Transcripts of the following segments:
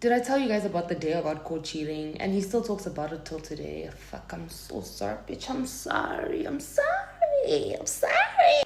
Did I tell you guys about the day I got caught cheating? And he still talks about it till today. Fuck, I'm so sorry, bitch. I'm sorry.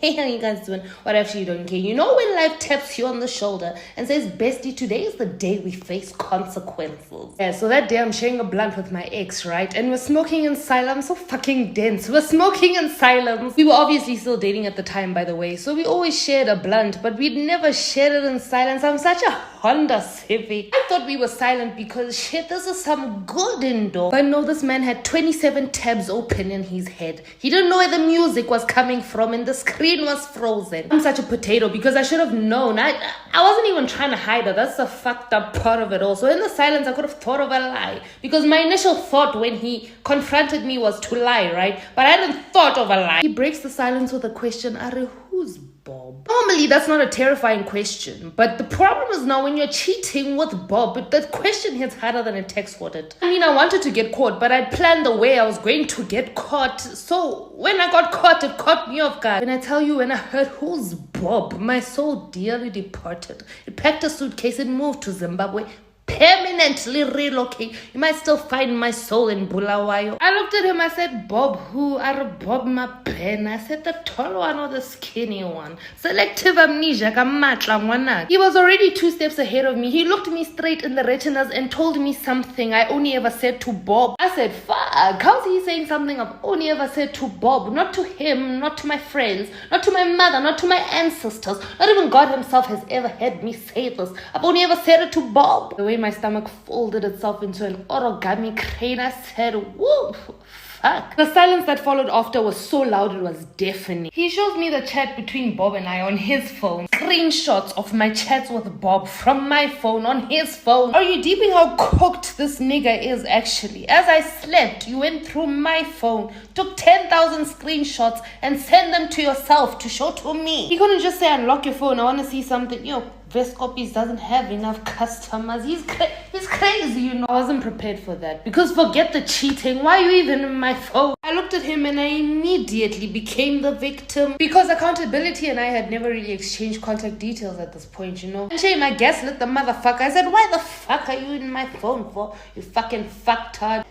Hey, how you guys doing? What if you don't care? You know when life taps you on the shoulder and says, bestie, today is the day we face consequences. Yeah, so that day I'm sharing a blunt with my ex, right? And we're smoking in silence. I'm so fucking dense. We're smoking in silence. We were obviously still dating at the time, by the way. So we always shared a blunt, but we'd never shared it in silence. I'm such a Honda Civic. I thought we were silent because shit, this is some good indoor. But no, this man had 27 tabs open in his head. He didn't know where the music was coming from and the screen was frozen. I'm such a potato because I should have known. I wasn't even trying to hide it. That's the fucked up part of it all. So in the silence, I could have thought of a lie. Because my initial thought when he confronted me was to lie, right? But I hadn't thought of a lie. He breaks the silence with a question. Are who's Bob? Normally, that's not a terrifying question. But the problem is now when you're cheating with Bob, that question hits harder than a text would it. I mean, I wanted to get caught, but I'd planned the way I was going to get caught. So when I got caught, it caught me off guard. When I tell you, when I heard who's Bob, my soul dearly departed. It packed a suitcase and moved to Zimbabwe. Permanently relocate. You might still find my soul in Bulawayo. I looked at him, I said, Bob who? Are Bob my pen? I said, the tall one or the skinny one? Selective amnesia, kamatla. He was already 2 steps ahead of me. He looked me straight in the retinas and told me something I only ever said to Bob. I said, fuck, how's he saying something I've only ever said to Bob? Not to him, not to my friends, not to my mother, not to my ancestors. Not even God himself has ever had me say this. I've only ever said it to Bob. The way my stomach folded itself into an origami crane, I said, whoop, fuck. The silence that followed after was so loud it was deafening. He shows me the chat between Bob and I on his phone. Screenshots of my chats with Bob from my phone on his phone. Are you deeping how cooked this nigga is actually? As I slept, you went through my phone, took 10,000 screenshots and sent them to yourself to show to me. He couldn't just say, unlock your phone, I want to see something. Yo, Best Copies doesn't have enough customers. He's crazy, you know. I wasn't prepared for that. Because forget the cheating. Why are you even in my phone? I looked at him and I immediately became the victim. Because accountability and I had never really exchanged contact details at this point, you know. And shame, I gaslit the motherfucker. I said, why the fuck are you in my phone for? You fucking fucktard.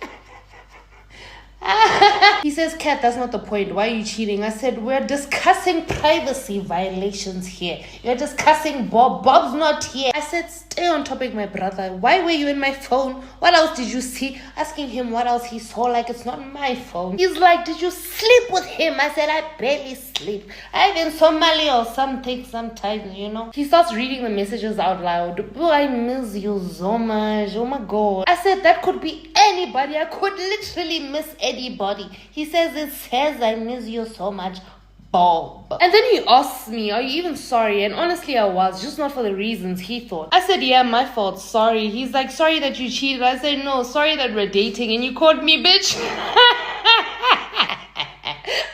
He says, Kat, that's not the point. Why are you cheating? I said, we're discussing privacy violations here. You're discussing Bob. Bob's not here. I said, stay on topic, my brother. Why were you in my phone? What else did you see? Asking him what else he saw, like it's not my phone. He's like, did you sleep with him? I said, I barely sleep. I'm in Somalia or something sometimes, you know. He starts reading the messages out loud. Oh, I miss you so much. Oh my God. I said, that could be anybody. I could literally miss anybody. He says, it says I miss you so much, Bob. And then he asks me, are you even sorry? And honestly, I was, just not for the reasons he thought. I said, yeah, my fault, sorry. He's like, sorry that you cheated. I said, no, sorry that we're dating and you called me bitch.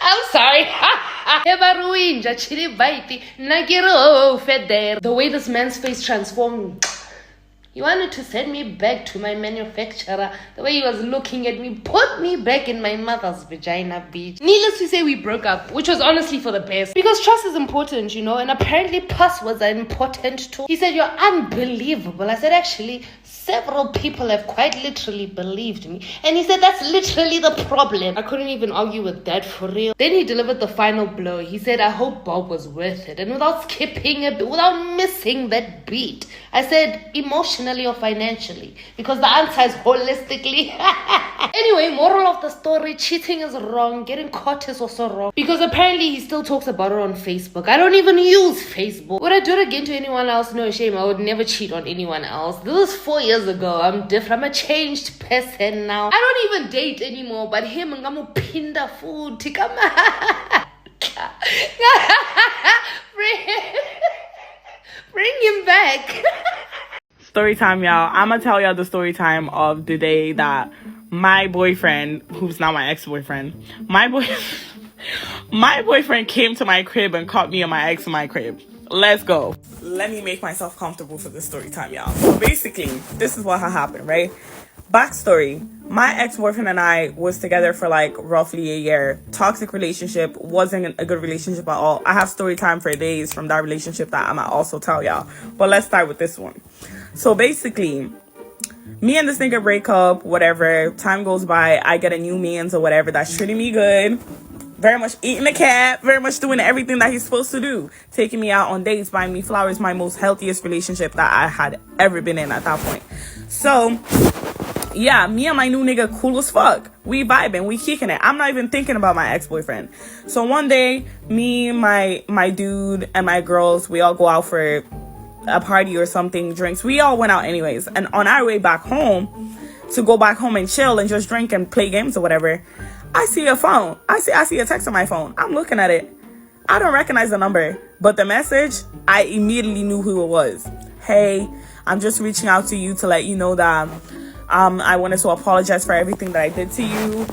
I'm sorry. The way this man's face transformed, he wanted to send me back to my manufacturer. The way he was looking at me, put me back in my mother's vagina, bitch. Needless to say, we broke up, which was honestly for the best. Because trust is important, you know, and apparently passwords are important too. He said, you're unbelievable. I said, actually, several people have quite literally believed me. And he said, that's literally the problem. I couldn't even argue with that for real. Then he delivered the final blow. He said, I hope Bob was worth it. And without skipping a bit, without missing that beat, I said, emotionally or financially. Because the answer is holistically. Anyway, moral of the story, cheating is wrong. Getting caught is also wrong. Because apparently he still talks about it on Facebook. I don't even use Facebook. Would I do it again to anyone else? No shame. I would never cheat on anyone else. This is 4 years ago. I'm different. I'm a changed person now. I don't even date anymore. But him, I'm pinda food. Bring him back. Story time, y'all. I'm gonna tell y'all the story time of the day that my boyfriend, who's now my ex-boyfriend, my boyfriend came to my crib and caught me and my ex in my crib. Let's go. Let me make myself comfortable for this story time, y'all. So basically, this is what happened, right? Backstory. My ex-boyfriend and I was together for like roughly a year. Toxic relationship. Wasn't a good relationship at all. I have story time for days from that relationship that I might also tell y'all. But let's start with this one. So basically, Me and this nigga break up, whatever. Time goes by, I get a new man's or whatever that's treating me good. Very much eating the cat, very much doing everything that he's supposed to do. Taking me out on dates, buying me flowers, my most healthiest relationship that I had ever been in at that point. So, yeah, me and my new nigga cool as fuck. We vibing, we kicking it. I'm not even thinking about my ex-boyfriend. So one day, me, my dude, and my girls, we all go out for a party or something, drinks. We all went out anyways. And on our way back home, to go back home and chill and just drink and play games or whatever, I see a phone. I see a text on my phone. I'm looking at it. I don't recognize the number, but the message, I immediately knew who it was. Hey, I'm just reaching out to you to let you know that I wanted to apologize for everything that I did to you.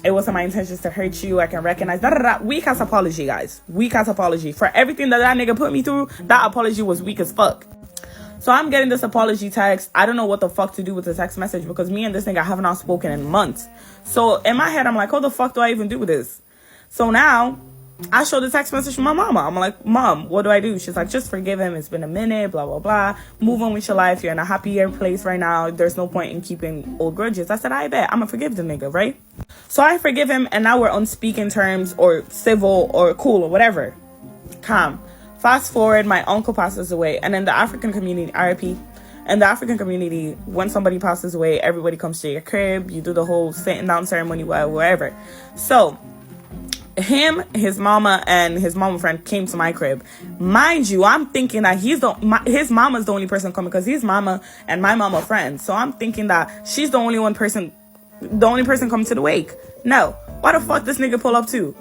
It wasn't my intentions to hurt you. I can recognize weak ass apology, guys. Weak ass apology for everything that nigga put me through. That apology was weak as fuck. So I'm getting this apology text. I don't know what the fuck to do with the text message because me and this nigga have not spoken in months. So in my head, I'm like, how the fuck do I even do this? So now I show the text message to my mama. I'm like, Mom, what do I do? She's like, just forgive him. It's been a minute, blah, blah, blah. Move on with your life. You're in a happier place right now. There's no point in keeping old grudges. I said, I bet. I'm going to forgive the nigga, right? So I forgive him, and now we're on speaking terms or civil or cool or whatever. Calm. Fast forward, my uncle passes away. And in the African community, RIP, in the African community, when somebody passes away, everybody comes to your crib. You do the whole sitting down ceremony, whatever. So him, his mama, and his mama friend came to my crib. Mind you, I'm thinking that his mama's the only person coming because his mama and my mama friends. So I'm thinking that she's the only person coming to the wake. No. Why the fuck this nigga pull up too?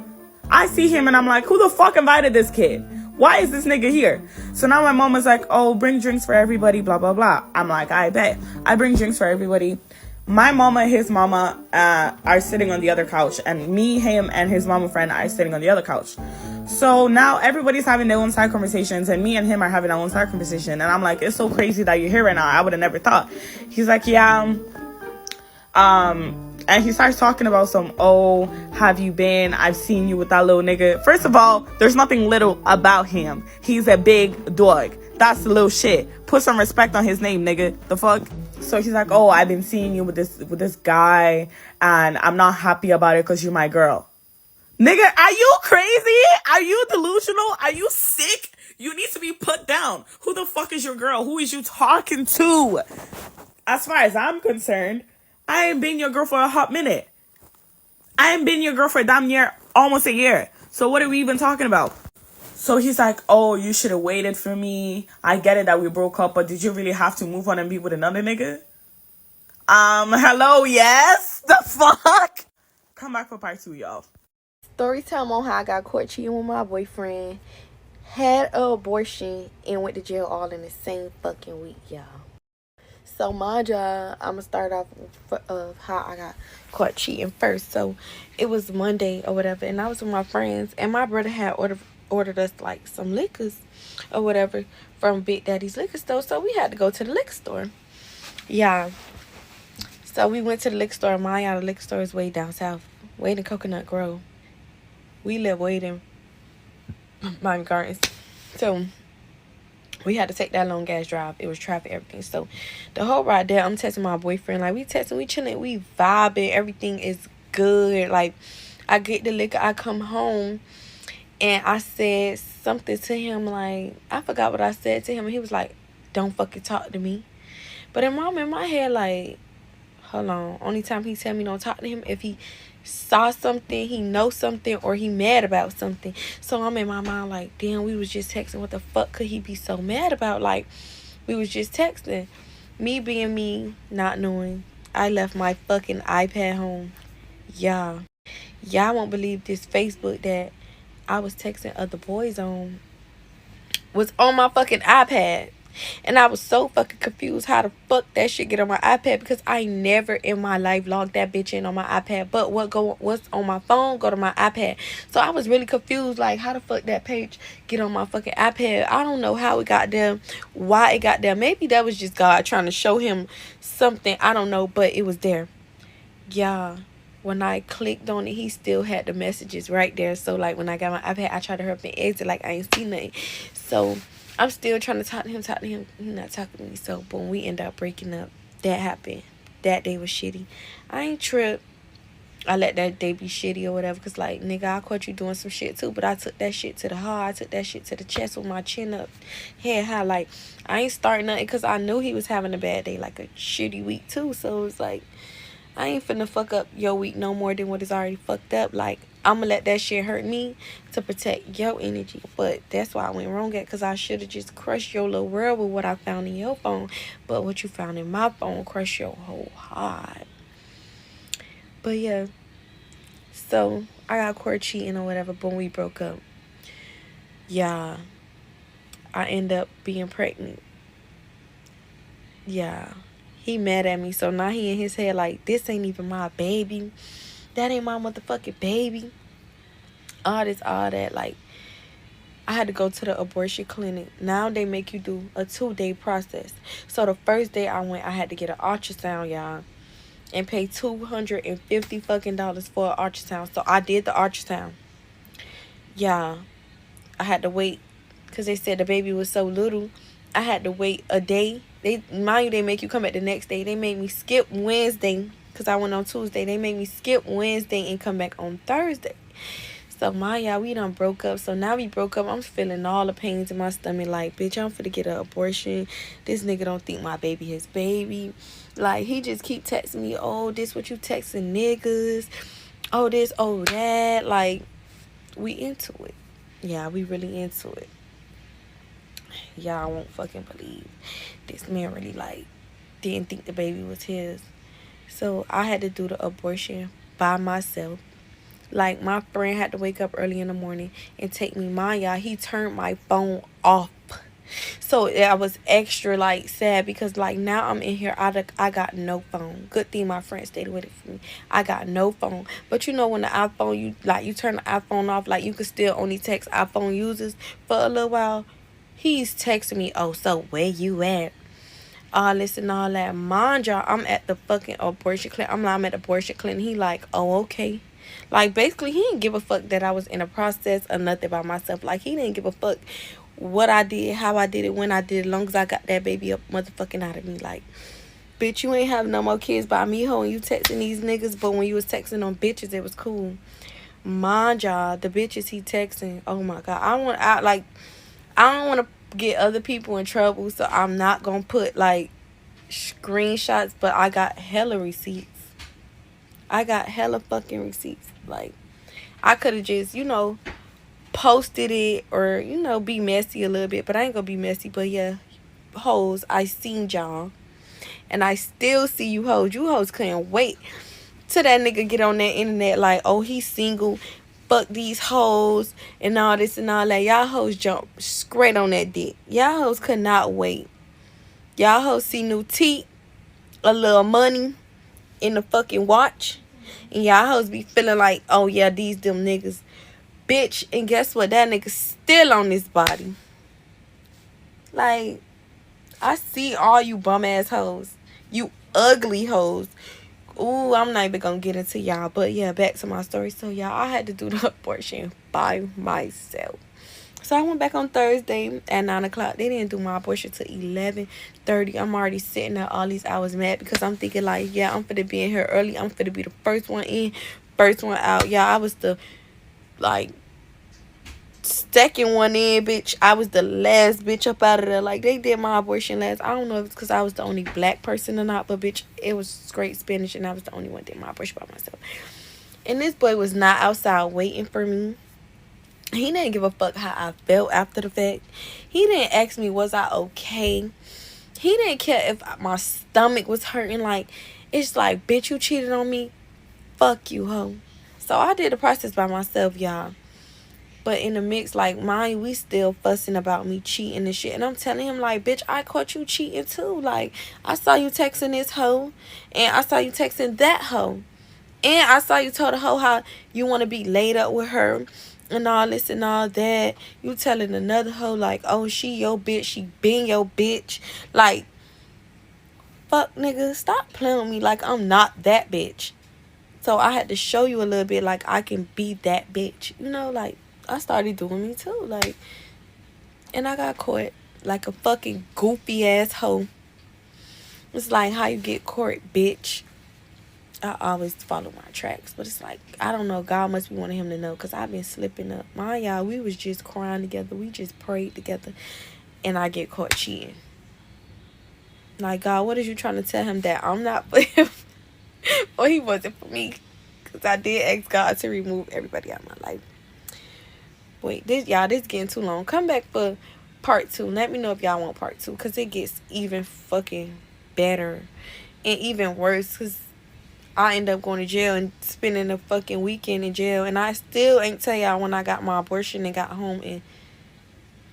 I see him and I'm like, who the fuck invited this kid? Why is this nigga here? So now my mom is like, oh, bring drinks for everybody, blah, blah, blah. I'm like, I bet. I bring drinks for everybody. My mama and his mama are sitting on the other couch, and me, him, and his mama friend are sitting on the other couch. So now everybody's having their own side conversations, and me and him are having our own side conversation. And I'm like, it's so crazy that you're here right now. I would have never thought. He's like, yeah. And he starts talking about oh, have you been? I've seen you with that little nigga. First of all, there's nothing little about him. He's a big dog. That's the little shit. Put some respect on his name, nigga. The fuck? So she's like, oh, I've been seeing you with this guy, and I'm not happy about it because you're my girl. Nigga, are you crazy? Are you delusional? Are you sick? You need to be put down. Who the fuck is your girl? Who is you talking to? As far as I'm concerned, I ain't been your girl for a hot minute. I ain't been your girl for damn near almost a year. So what are we even talking about? So he's like, oh, you should have waited for me. I get it that we broke up, but did you really have to move on and be with another nigga? Hello, yes? The fuck? Come back for part 2, y'all. Story time on how I got caught cheating with my boyfriend, had an abortion, and went to jail all in the same fucking week, y'all. So my job, I'm going to start off of how I got caught cheating first. So it was Monday or whatever, and I was with my friends, and my brother had ordered us like some liquors or whatever from Big Daddy's liquor store. So we had to go to the liquor store. Yeah. So we went to the liquor store. The liquor store is way down south, way in Coconut Grove. We live way in Miami Gardens. So we had to take that long ass drive. It was traffic, everything. So the whole ride there, I'm texting my boyfriend. Like, we texting, we chilling, we vibing. Everything is good. Like, I get the liquor, I come home, and I said something to him. Like, I forgot what I said to him. And he was like, don't fucking talk to me. But in my head, like, hold on. Only time he tell me don't talk to him if he saw something, he know something, or he mad about something. So I'm in my mind like, damn, we was just texting. What the fuck could he be so mad about? Like, we was just texting. Me being me, not knowing, I left my fucking iPad home. Y'all won't believe this Facebook that I was texting other boys on was on my fucking iPad. And I was so fucking confused how the fuck that shit get on my iPad, because I never in my life logged that bitch in on my iPad. But what's on my phone go to my iPad. So I was really confused, like, how the fuck that page get on my fucking iPad. I don't know how it got there, why it got there. Maybe that was just God trying to show him something. I don't know, but it was there. Yeah. When I clicked on it, he still had the messages right there. So, like, when I got my iPad, I tried to hurry up and exit like I ain't seen nothing. So I'm still trying to talk to him. He's not talking to me. So, boom, we end up breaking up. that happened. That day was shitty. I ain't tripped. I let that day be shitty or whatever. Because, like, nigga, I caught you doing some shit, too. But I took that shit to the heart. I took that shit to the chest with my chin up. Head high. Like, I ain't starting nothing because I knew he was having a bad day. Like, a shitty week, too. So, it was like, I ain't finna fuck up your week no more than what is already fucked up. Like, I'm gonna let that shit hurt me to protect your energy. But that's why I went wrong at. Because I should have just crushed your little world with what I found in your phone. But what you found in my phone crushed your whole heart. But yeah, so I got caught cheating or whatever, but we broke up. Yeah, I end up being pregnant. Yeah, he mad at me, so now he in his head like, this ain't even my baby. That ain't my motherfucking baby. All this, all that. Like, I had to go to the abortion clinic. Now they make you do a 2-day process. So the first day I went, I had to get an ultrasound, y'all, and pay $250 fucking dollars for an ultrasound. So I did the ultrasound. Yeah, I had to wait because they said the baby was so little. I had to wait a day. Mind you, they make you come back the next day. They made me skip Wednesday because I went on Tuesday. They made me skip Wednesday and come back on Thursday. So y'all, we done broke up. So now we broke up. I'm feeling all the pains in my stomach. Like, bitch, I'm finna get an abortion. This nigga don't think my baby his baby. Like, he just keep texting me, oh, this what you texting niggas. Oh, this, oh, that. Like, we into it. Yeah, we really into it. Y'all won't fucking believe this man really, like, didn't think the baby was his. So I had to do the abortion by myself. Like, my friend had to wake up early in the morning and take me. Y'all, he turned my phone off. So I was extra, like, sad because, like, now I'm in here. I got no phone. Good thing my friend stayed with it for me. I got no phone. But you know, when the iPhone, you turn the iPhone off, like, you could still only text iPhone users for a little while. He's texting me, oh, so where you at? All this and all that. Mind y'all, I'm at the fucking abortion clinic. I'm at the abortion clinic. He like, oh, okay. Like, basically, he didn't give a fuck that I was in a process or nothing by myself. Like, he didn't give a fuck what I did, how I did it, when I did it, as long as I got that baby up motherfucking out of me. Like, bitch, you ain't have no more kids by me, ho, and you texting these niggas, but when you was texting on bitches, it was cool. Mind y'all, the bitches he texting, oh my God. I don't want to get other people in trouble, so I'm not gonna put, like, screenshots, but I got hella receipts. I got hella fucking receipts. Like, I could have just, posted it or, be messy a little bit, but I ain't gonna be messy. But yeah, hoes, I seen y'all, and I still see you hoes. You hoes couldn't wait till that nigga get on that internet like, oh, he's single, fuck these hoes and all this and all that. Y'all hoes jump straight on that dick. Y'all hoes could not wait. Y'all hoes see new teeth, a little money in the fucking watch, and y'all hoes be feeling like, oh yeah, these them niggas. Bitch, and guess what? That nigga still on this body. Like, I see all you bum ass hoes. You ugly hoes. Ooh, I'm not even gonna get into y'all. But yeah, back to my story. So y'all, I had to do the abortion by myself. So I went back on Thursday at 9 o'clock. They didn't do my abortion till 11:30. I'm already sitting there all these hours mad because I'm thinking like, yeah, I'm finna be in here early. I'm finna be the first one in, first one out. Yeah, I was the, like, second one in, bitch. I was the last bitch up out of there. Like, they did my abortion last. I don't know if it's because I was the only black person or not, but bitch, it was straight Spanish, and I was the only one that did my abortion by myself. And this boy was not outside waiting for me. He didn't give a fuck how I felt after the fact. He didn't ask me, was I okay? He didn't care if my stomach was hurting. Like, it's like, bitch, you cheated on me? Fuck you, hoe. So I did the process by myself, y'all. But in the mix, like, mind, we still fussing about me cheating and shit. And I'm telling him, like, bitch, I caught you cheating too. Like, I saw you texting this hoe. And I saw you texting that hoe. And I saw you told the hoe how you want to be laid up with her. And all this and all that. You telling another hoe, like, oh, she your bitch. She been your bitch. Like, fuck, nigga. Stop playing with me like I'm not that bitch. So I had to show you a little bit, like, I can be that bitch. You know, like, I started doing me too, like, and I got caught like a fucking goofy ass hoe. It's like how you get caught, bitch. I always follow my tracks, but it's like, I don't know. God must be wanting him to know, because I've been slipping up. My y'all, we was just crying together. We just prayed together, and I get caught cheating. Like, God, what is you trying to tell him, that I'm not for him? Or he wasn't for me? Because I did ask God to remove everybody out of my life. Wait, this getting too long. Come back for part 2. Let me know if y'all want part 2, because it gets even fucking better and even worse, because I end up going to jail and spending a fucking weekend in jail, and I still ain't tell y'all when I got my abortion and got home. And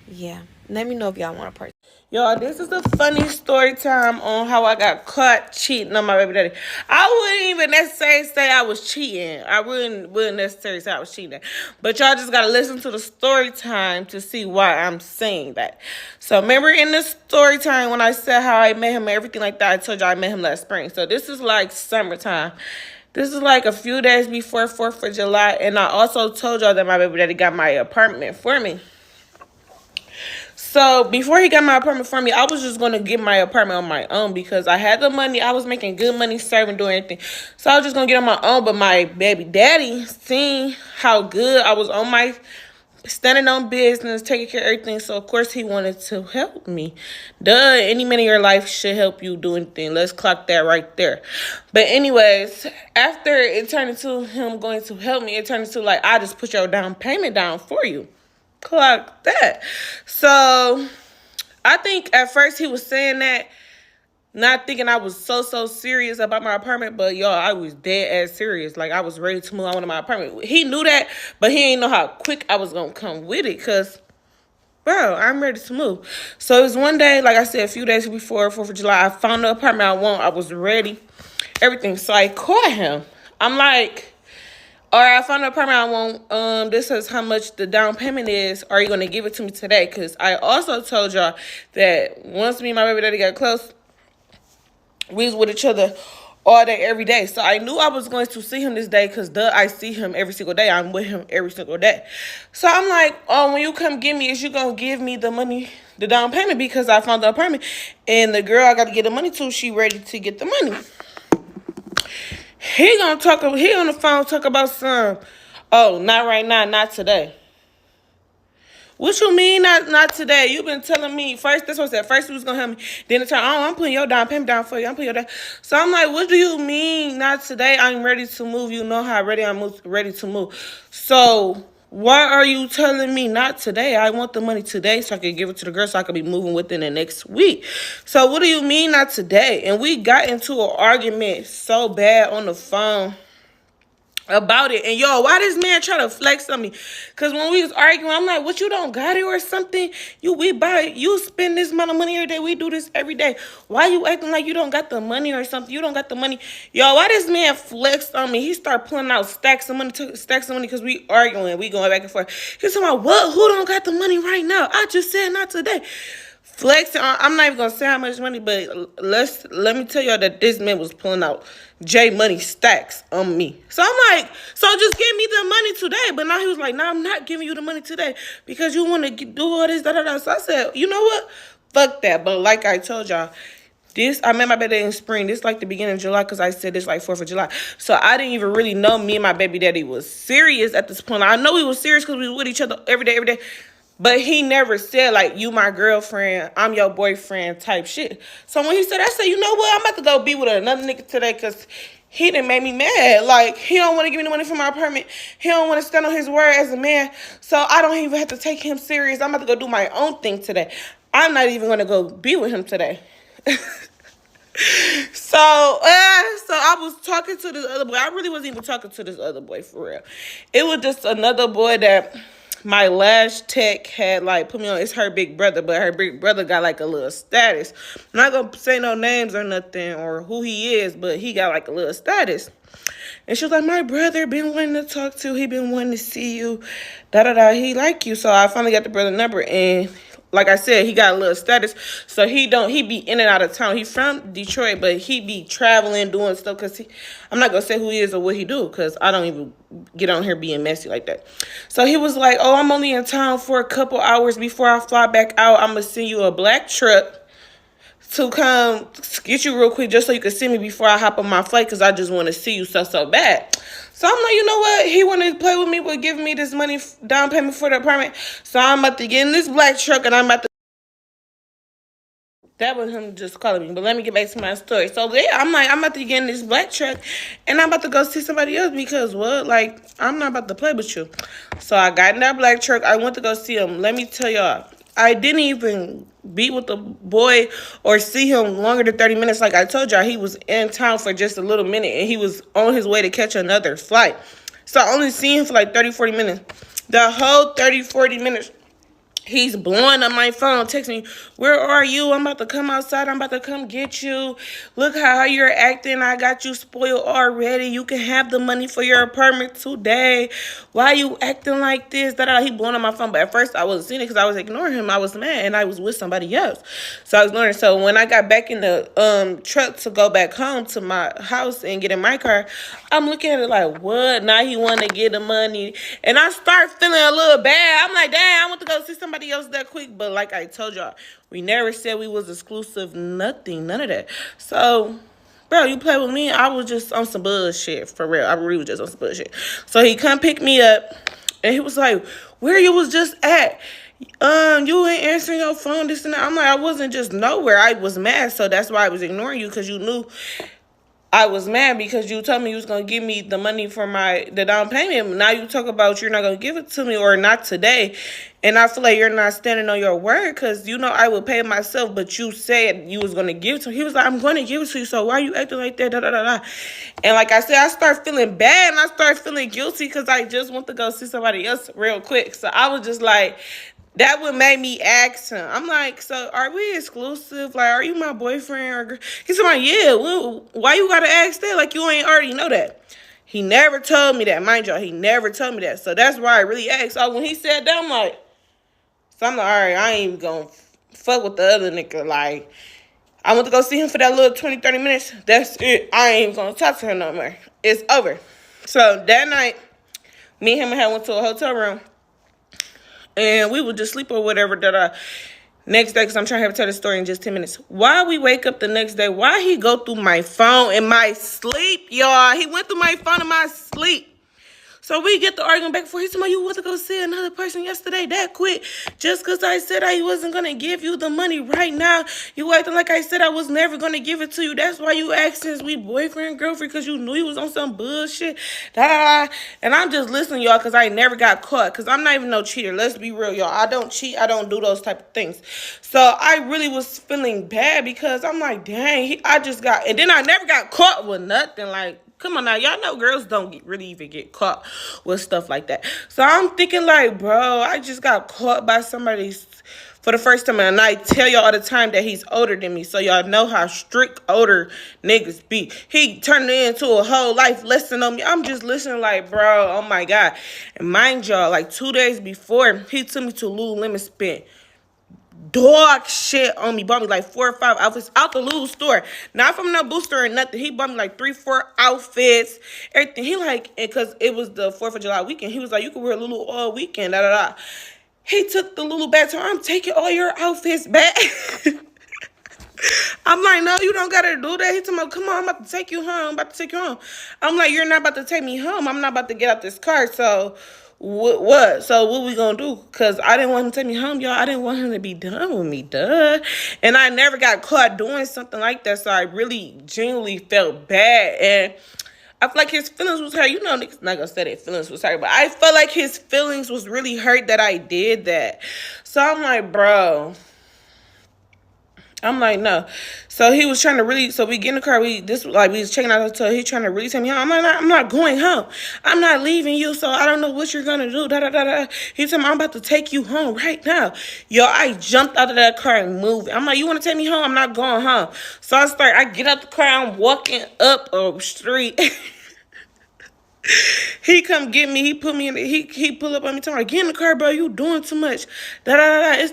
yeah, let me know if y'all want a part. Y'all, this is a funny story time on how I got caught cheating on my baby daddy. I wouldn't even necessarily say I was cheating. I wouldn't necessarily say I was cheating. But y'all just gotta listen to the story time to see why I'm saying that. So remember in the story time when I said how I met him and everything like that, I told y'all I met him last spring. So this is like summertime. This is like a few days before 4th of July. And I also told y'all that my baby daddy got my apartment for me. So before he got my apartment for me, I was just going to get my apartment on my own because I had the money. I was making good money serving, doing everything. So I was just going to get on my own. But my baby daddy, seeing how good I was on my standing on business, taking care of everything. So, of course, he wanted to help me. Duh, any man in your life should help you do anything. Let's clock that right there. But anyways, after it turned into him going to help me, it turned into like, I just put your down payment down for you. Clock that. So I think at first he was saying that, not thinking I was so serious about my apartment, but y'all, I was dead ass serious. Like, I was ready to move on to my apartment. He knew that, but he didn't know how quick I was gonna come with it, because bro, I'm ready to move. So it was one day, like I said, a few days before 4th of July, I found the apartment I want. I was ready, everything. So I called him. I'm like, all right, I found the apartment I want. This is how much the down payment is. Are you going to give it to me today? Because I also told y'all that once me and my baby daddy got close, we was with each other all day, every day. So I knew I was going to see him this day because, I see him every single day. I'm with him every single day. So I'm like, oh, when you come get me, is you going to give me the money, the down payment? Because I found the apartment. And the girl I got to get the money to, she ready to get the money. He on the phone talk about some, oh, not right now, not today. What you mean not today? You been telling me first, this was that first he was gonna help me. Then it turned, oh, I'm putting your down payment down for you. I'm putting your down. So I'm like, what do you mean not today? I'm ready to move. You know how ready I'm ready to move. So why are you telling me not today? I want the money today so I can give it to the girl so I can be moving within the next week. So what do you mean not today? And we got into an argument so bad on the phone about it. And yo, why this man try to flex on me? Because when we was arguing, I'm like, what, you don't got it or something? You spend this amount of money every day. We do this every day. Why you acting like you don't got the money or something? You don't got the money. Yo, why this man flexed on me? He started pulling out stacks of money because we arguing. We going back and forth. He's talking about, what? Who don't got the money right now? I just said not today. Flexing on, I'm not even gonna say how much money, but let me tell y'all that this man was pulling out J Money stacks on me. So I'm like, so just give me the money today. But now he was like, no, I'm not giving you the money today because you want to do all this, da. So I said, you know what? Fuck that. But like I told y'all, I met my baby daddy in spring. This like the beginning of July because I said this like 4th of July. So I didn't even really know me and my baby daddy was serious at this point. I know we was serious because we was with each other every day. But he never said, like, you my girlfriend, I'm your boyfriend type shit. So when he said, I said, you know what? I'm about to go be with another nigga today because he done made me mad. Like, he don't want to give me the money for my apartment. He don't want to stand on his word as a man. So I don't even have to take him serious. I'm about to go do my own thing today. I'm not even going to go be with him today. So I was talking to this other boy. I really wasn't even talking to this other boy for real. It was just another boy that my last tech had like put me on. It's her big brother, but her big brother got like a little status. I'm not gonna say no names or nothing or who he is, but he got like a little status. And she was like, my brother been wanting to talk to. He been wanting to see you. He like you. So I finally got the brother number, and like I said, he got a little status. So he be in and out of town. He from Detroit, but he be traveling, doing stuff. Because I'm not going to say who he is or what he do. Because I don't even get on here being messy like that. So he was like, oh, I'm only in town for a couple hours before I fly back out. I'm going to send you a black truck to come get you real quick just so you can see me before I hop on my flight because I just want to see you so bad. So I'm like, you know what? He wanted to play with me with giving me this money down payment for the apartment. So I'm about to get in this black truck and I'm about to. That was him just calling me. But let me get back to my story. So yeah, I'm like, I'm about to get in this black truck and I'm about to go see somebody else because what? Like, I'm not about to play with you. So I got in that black truck. I went to go see him. Let me tell y'all, I didn't even be with the boy or see him longer than 30 minutes. Like I told y'all, he was in town for just a little minute and he was on his way to catch another flight. So I only seen him for like 30, 40 minutes. The whole 30, 40 minutes, he's blowing up my phone, texting me, where are you? I'm about to come outside. I'm about to come get you. Look how you're acting. I got you spoiled already. You can have the money for your apartment today. Why you acting like this? He blowing up my phone. But at first, I wasn't seeing it because I was ignoring him. I was mad, and I was with somebody else. So I was ignoring. So when I got back in the truck to go back home to my house and get in my car, I'm looking at it like, what? Now he want to get the money. And I start feeling a little bad. I'm like, damn, I want to go see somebody else that quick. But like I told y'all, we never said we was exclusive. Nothing. None of that. So, bro, you play with me. I was just on some bullshit. For real. I really was just on some bullshit. So he come pick me up. And he was like, where you was just at? You ain't answering your phone, this and that. I'm like, I wasn't just nowhere. I was mad. So that's why I was ignoring you because you knew I was mad because you told me you was going to give me the money for the down payment. Now you talk about you're not going to give it to me or not today. And I feel like you're not standing on your word because, you know, I would pay myself, but you said you was going to give it to me. He was like, I'm going to give it to you, so why are you acting like that? Da, da, da, da. And like I said, I start feeling bad and I start feeling guilty because I just want to go see somebody else real quick. So I was just like, that would make me ask him. I'm like, so are we exclusive? Like, are you my boyfriend? Or he's like, yeah. Well, why you gotta ask that? Like, you ain't already know that. He never told me that, mind y'all. He never told me that. So that's why I really asked. So when he said that, I'm like, all right, I ain't gonna fuck with the other nigga. Like, I went to go see him for that little 20, 30 minutes. That's it. I ain't gonna talk to him no more. It's over. So that night, me and him went to a hotel room. And we would just sleep or whatever. Next day, because I'm trying to tell the story in just 10 minutes. Why we wake up the next day? Why he go through my phone in my sleep, y'all? He went through my phone in my sleep. So we get the argument back and forth. He told me, you went to go see another person yesterday that quick. Just because I said I wasn't going to give you the money right now. You acting like I said I was never going to give it to you. That's why you asked since we boyfriend, girlfriend, because you knew he was on some bullshit. And I'm just listening, y'all, because I never got caught. Because I'm not even no cheater. Let's be real, y'all. I don't cheat. I don't do those type of things. So I really was feeling bad because I'm like, dang, and then I never got caught with nothing. Like, come on now, y'all know girls don't really even get caught with stuff like that. So I'm thinking like, bro, I just got caught by somebody for the first time. And I tell y'all all the time that he's older than me. So y'all know how strict older niggas be. He turned it into a whole life lesson on me. I'm just listening like, bro, oh my God. And mind y'all, like 2 days before, he took me to Lululemon, spent dog shit on me. Bought me like 4 or 5 outfits out the Lulu store. Not from no booster or nothing. He bought me like 3, 4 outfits. Everything. He like, because it was the 4th of July weekend. He was like, you can wear Lulu all weekend. Da da da. He took the Lulu back to her. I'm taking all your outfits back. I'm like, no, you don't gotta do that. He told me, come on, I'm about to take you home. I'm like, you're not about to take me home. I'm not about to get out this car. So what? So what we gonna do? Because I didn't want him to take me home, y'all. I didn't want him to be done with me, duh. And I never got caught doing something like that. So I really genuinely felt bad. And I feel like his feelings was hurt. You know, niggas not gonna say that feelings was hurt, but I felt like his feelings was really hurt that I did that. So I'm like, bro. I'm like, no. So he was trying to really, so we get in the car, we was checking out the hotel. He trying to really tell me, I'm like, I'm not going home. I'm not leaving you, so I don't know what you're gonna do. Da da da da. He told me, I'm about to take you home right now. Yo, I jumped out of that car and moved. I'm like, you wanna take me home? I'm not going home. So I get out the car, I'm walking up a street. He come get me. He put me in. He pull up on me, telling me, "Get in the car, bro. You doing too much." Da da da.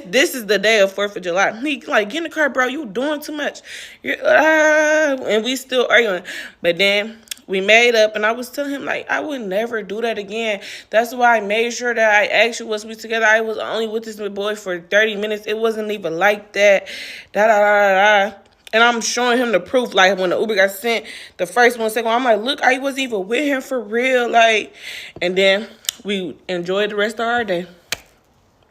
This is the day of 4th of July. He like, "Get in the car, bro. You doing too much." And we still arguing. But then We made up, and I was telling him, like, I would never do that again. That's why I made sure that I asked you once we together. I was only with this boy for 30 minutes. It wasn't even like that. Da-da-da-da-da. And I'm showing him the proof, like, when the Uber got sent, the first one, second one, I'm like, look, I wasn't even with him for real, like, and then we enjoyed the rest of our day.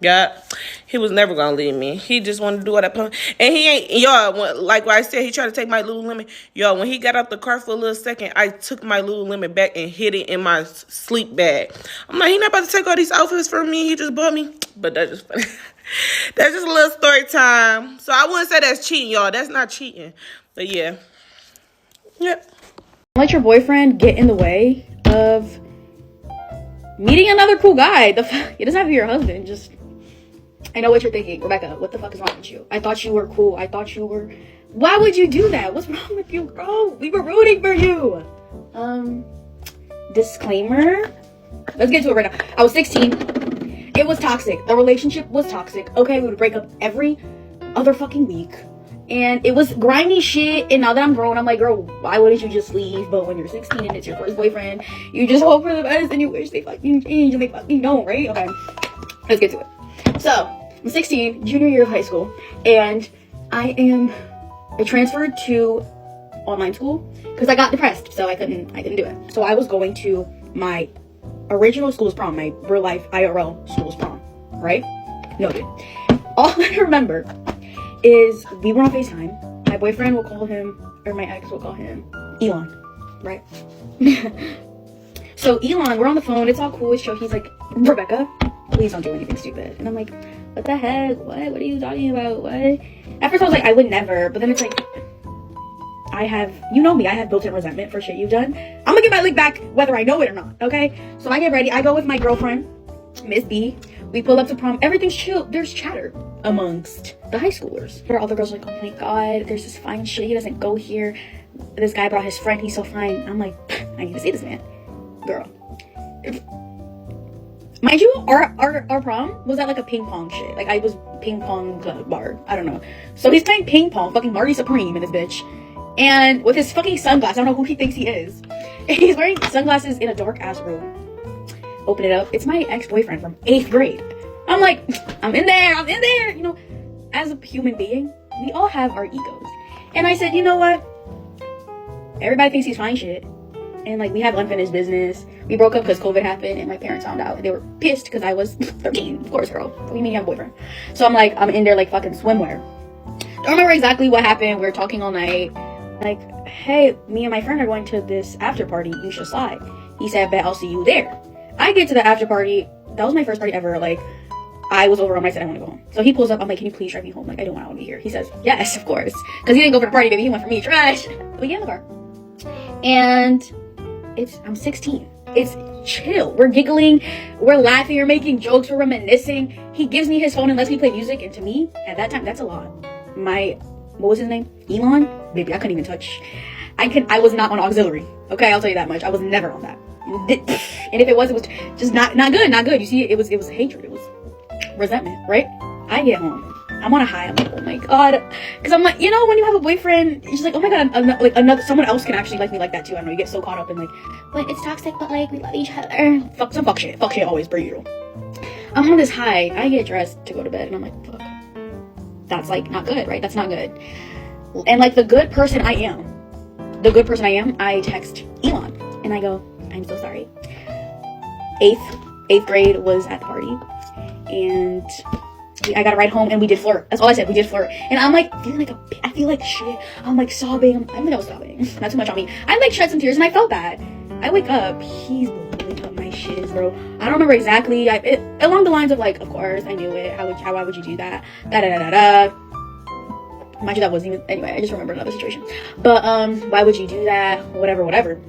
Yeah, he was never gonna leave me. He just wanted to do what I put. And he ain't, y'all, like what I said, he tried to take my Lululemon. Y'all, when he got out the car for a little second, I took my Lululemon back and hid it in my sleep bag. I'm like, he not about to take all these outfits from me. He just bought me. But that's just funny. That's just a little story time. So I wouldn't say that's cheating, y'all. That's not cheating. But yeah. Yep. Let your boyfriend get in the way of meeting another cool guy. It doesn't have to be your husband. Just, I know what you're thinking, Rebecca. What the fuck is wrong with you? I thought you were cool. I thought you were. Why would you do that? What's wrong with you, girl? We were rooting for you. Disclaimer. Let's get to it right now. I was 16. It was toxic. The relationship was toxic. Okay, we would break up every other fucking week. And it was grimy shit. And now that I'm grown, I'm like, girl, why wouldn't you just leave? But when you're 16 and it's your first boyfriend, you just hope for the best and you wish they fucking change and they fucking don't, right? Okay, let's get to it. So, I'm 16, junior year of high school. And I transferred to online school because I got depressed. So I couldn't do it. So I was going to my original school's prom, my real life IRL school's prom, right? Noted. All I remember is we were on FaceTime. My boyfriend will call him, or my ex will call him Elon, right? So Elon, we're on the phone, it's all cool, it's chill. He's like, Rebecca, please don't do anything stupid. And I'm like, what the heck? What are you talking about? What? At first I was like, I would never, but then it's like, you know me, I have built-in resentment for shit you've done. I'm gonna get my lick back whether I know it or not, okay? So I get ready, I go with my girlfriend, Miss B. We pull up to prom, everything's chill. There's chatter amongst the high schoolers. Where all the girls are like, oh my god, there's this fine shit, he doesn't go here. This guy brought his friend, he's so fine. I'm like, I need to see this man. Girl. Mind you, our prom was at like a ping pong shit. Like I was ping pong club bar. I don't know. So he's playing ping pong, fucking Marty Supreme in this bitch. And with his fucking sunglasses, I don't know who he thinks he is. And he's wearing sunglasses in a dark ass room. Open it up. It's my ex-boyfriend from 8th grade. I'm like, I'm in there. You know, as a human being, we all have our egos. And I said, you know what? Everybody thinks he's fine shit. And like, we have unfinished business. We broke up because COVID happened and my parents found out. And they were pissed because I was 13. Of course, girl. What do you mean you have a boyfriend? So I'm like, I'm in there like fucking swimwear. Don't remember exactly what happened. We were talking all night. Like, hey, me and my friend are going to this after party. You should slide. He said, bet I'll see you there. I get to the after party. That was my first party ever. Like, I was overwhelmed. I said I want to go home. So he pulls up. I'm like, can you please drive me home? Like, I don't want to be here. He says, yes, of course. Because he didn't go for the party, baby. He went for me. Trash. We get in the car. And I'm 16. It's chill. We're giggling. We're laughing. We're making jokes. We're reminiscing. He gives me his phone and lets me play music. And to me, at that time, that's a lot. What was his name? Elon? Baby, I couldn't even touch. I was not on auxiliary. Okay, I'll tell you that much. I was never on that. And if it was just not good. You see, it was hatred. It was resentment, right? I get home. I'm on a high. I'm like, oh my god. Because I'm like, you know, when you have a boyfriend, it's just like, oh my god, like another someone else can actually like me like that too. I don't know, you get so caught up in like, but it's toxic, but like we love each other. Fuck shit always per usual. I'm on this high. I get dressed to go to bed and I'm like, fuck. That's like not good, right? That's not good. And like the good person I am, I text Elon and I go, I'm so sorry. 8th grade was at the party and I got a ride home and we did flirt. That's all I said. We did flirt. And I'm like I feel like shit. I'm like sobbing. I think I was sobbing. Not too much on me. I like shed some tears and I felt bad. I wake up. He's blowing up my shiz, bro. I don't remember exactly. Along the lines of like, of course, I knew it. Why would you do that? Mind you, that wasn't even, anyway, I just remember another situation. But, why would you do that? Whatever.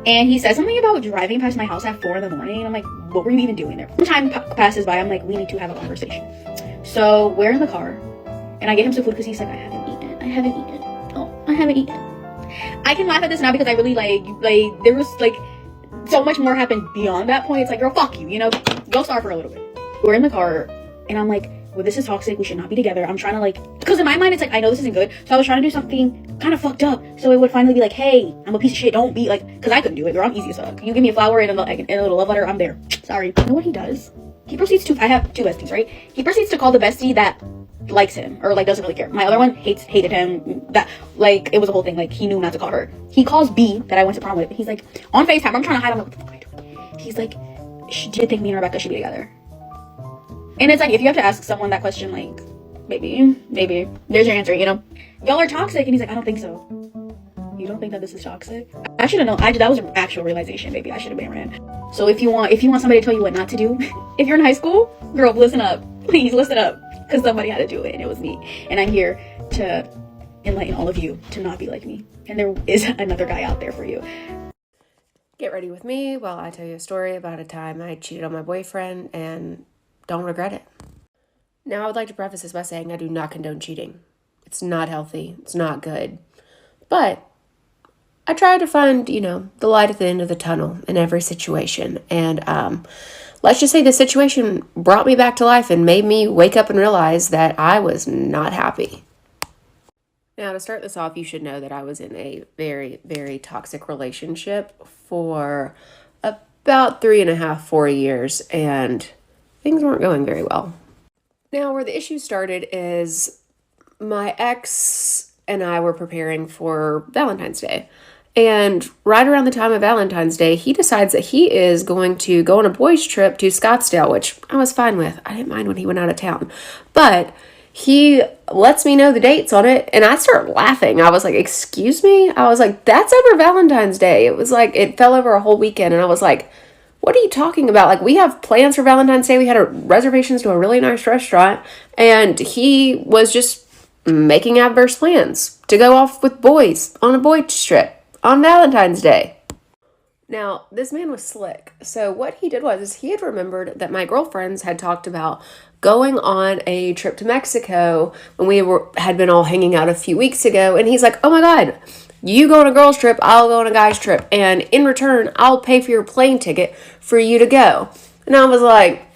And he said something about driving past my house at 4 in the morning. And I'm like, what were you even doing there? Some time passes by. I'm like, we need to have a conversation. So we're in the car and I get him some food because he's like, I haven't eaten. Oh, I haven't eaten. I can laugh at this now because I really like there was like so much more happened beyond that point. It's like, girl, fuck you, you know, go starve for a little bit. We're in the car and I'm like, well, this is toxic, we should not be together. I'm trying to like, because in my mind it's like, I know this isn't good, so I was trying to do something kind of fucked up, so it would finally be like, hey, I'm a piece of shit, don't be like, because I couldn't do it, girl, I'm easy as fuck. You give me a flower and a little love letter, I'm there. Sorry. You know what he does? He proceeds to, I have 2 besties, right? He proceeds to call the bestie that likes him, or like doesn't really care. My other one hated him, that like, it was a whole thing, like he knew not to call her. He calls B, that I went to prom with, he's like, on FaceTime, I'm trying to hide, I'm like, what the fuck am I doing? He's like, do you think me and Rebecca should be together? And it's like, if you have to ask someone that question, like, maybe, there's your answer, you know? Y'all are toxic. And he's like, I don't think so. You don't think that this is toxic? I should have known. That was an actual realization, baby. I should have been ran. So if you want somebody to tell you what not to do, if you're in high school, girl, listen up. Please listen up. Because somebody had to do it, and it was me. And I'm here to enlighten all of you to not be like me. And there is another guy out there for you. Get ready with me while I tell you a story about a time I cheated on my boyfriend and don't regret it. Now, I would like to preface this by saying I do not condone cheating. It's not healthy. It's not good. But I try to find, the light at the end of the tunnel in every situation. And let's just say the situation brought me back to life and made me wake up and realize that I was not happy. Now, to start this off, you should know that I was in a very, very toxic relationship for about 3.5, 4 years, and things weren't going very well. Now, where the issue started is my ex and I were preparing for Valentine's Day. And right around the time of Valentine's Day, he decides that he is going to go on a boys' trip to Scottsdale, which I was fine with. I didn't mind when he went out of town. But he lets me know the dates on it, and I start laughing. I was like, excuse me? I was like, that's over Valentine's Day. It was like, it fell over a whole weekend, and I was like, what are you talking about? Like, we have plans for Valentine's Day. We had reservations to a really nice restaurant, and he was just making adverse plans to go off with boys on a boys' trip on Valentine's Day. Now, this man was slick. So what he did was he had remembered that my girlfriends had talked about going on a trip to Mexico when we had been all hanging out a few weeks ago. And he's like, oh my God, you go on a girl's trip, I'll go on a guy's trip. And in return, I'll pay for your plane ticket for you to go. And I was like,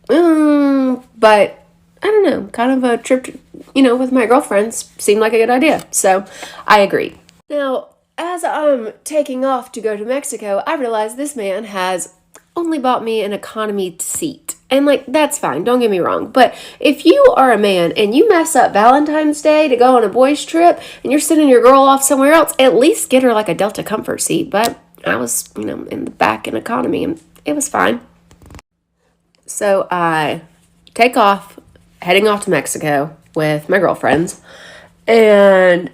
but I don't know, kind of a trip, with my girlfriends seemed like a good idea. So I agreed. Now, as I'm taking off to go to Mexico, I realize this man has only bought me an economy seat. And that's fine, don't get me wrong. But if you are a man and you mess up Valentine's Day to go on a boys' trip and you're sending your girl off somewhere else, at least get her a Delta Comfort seat. But I was, in the back in economy, and it was fine. So I take off, heading off to Mexico with my girlfriends. And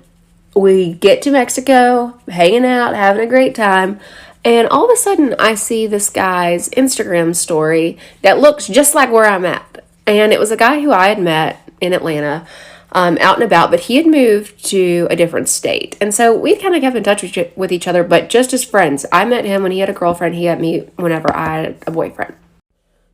we get to Mexico, hanging out, having a great time, and all of a sudden I see this guy's Instagram story that looks just like where I'm at. And it was a guy who I had met in Atlanta, out and about, but he had moved to a different state. And so we kind of kept in touch with each other, but just as friends. I met him when he had a girlfriend, he met me whenever I had a boyfriend.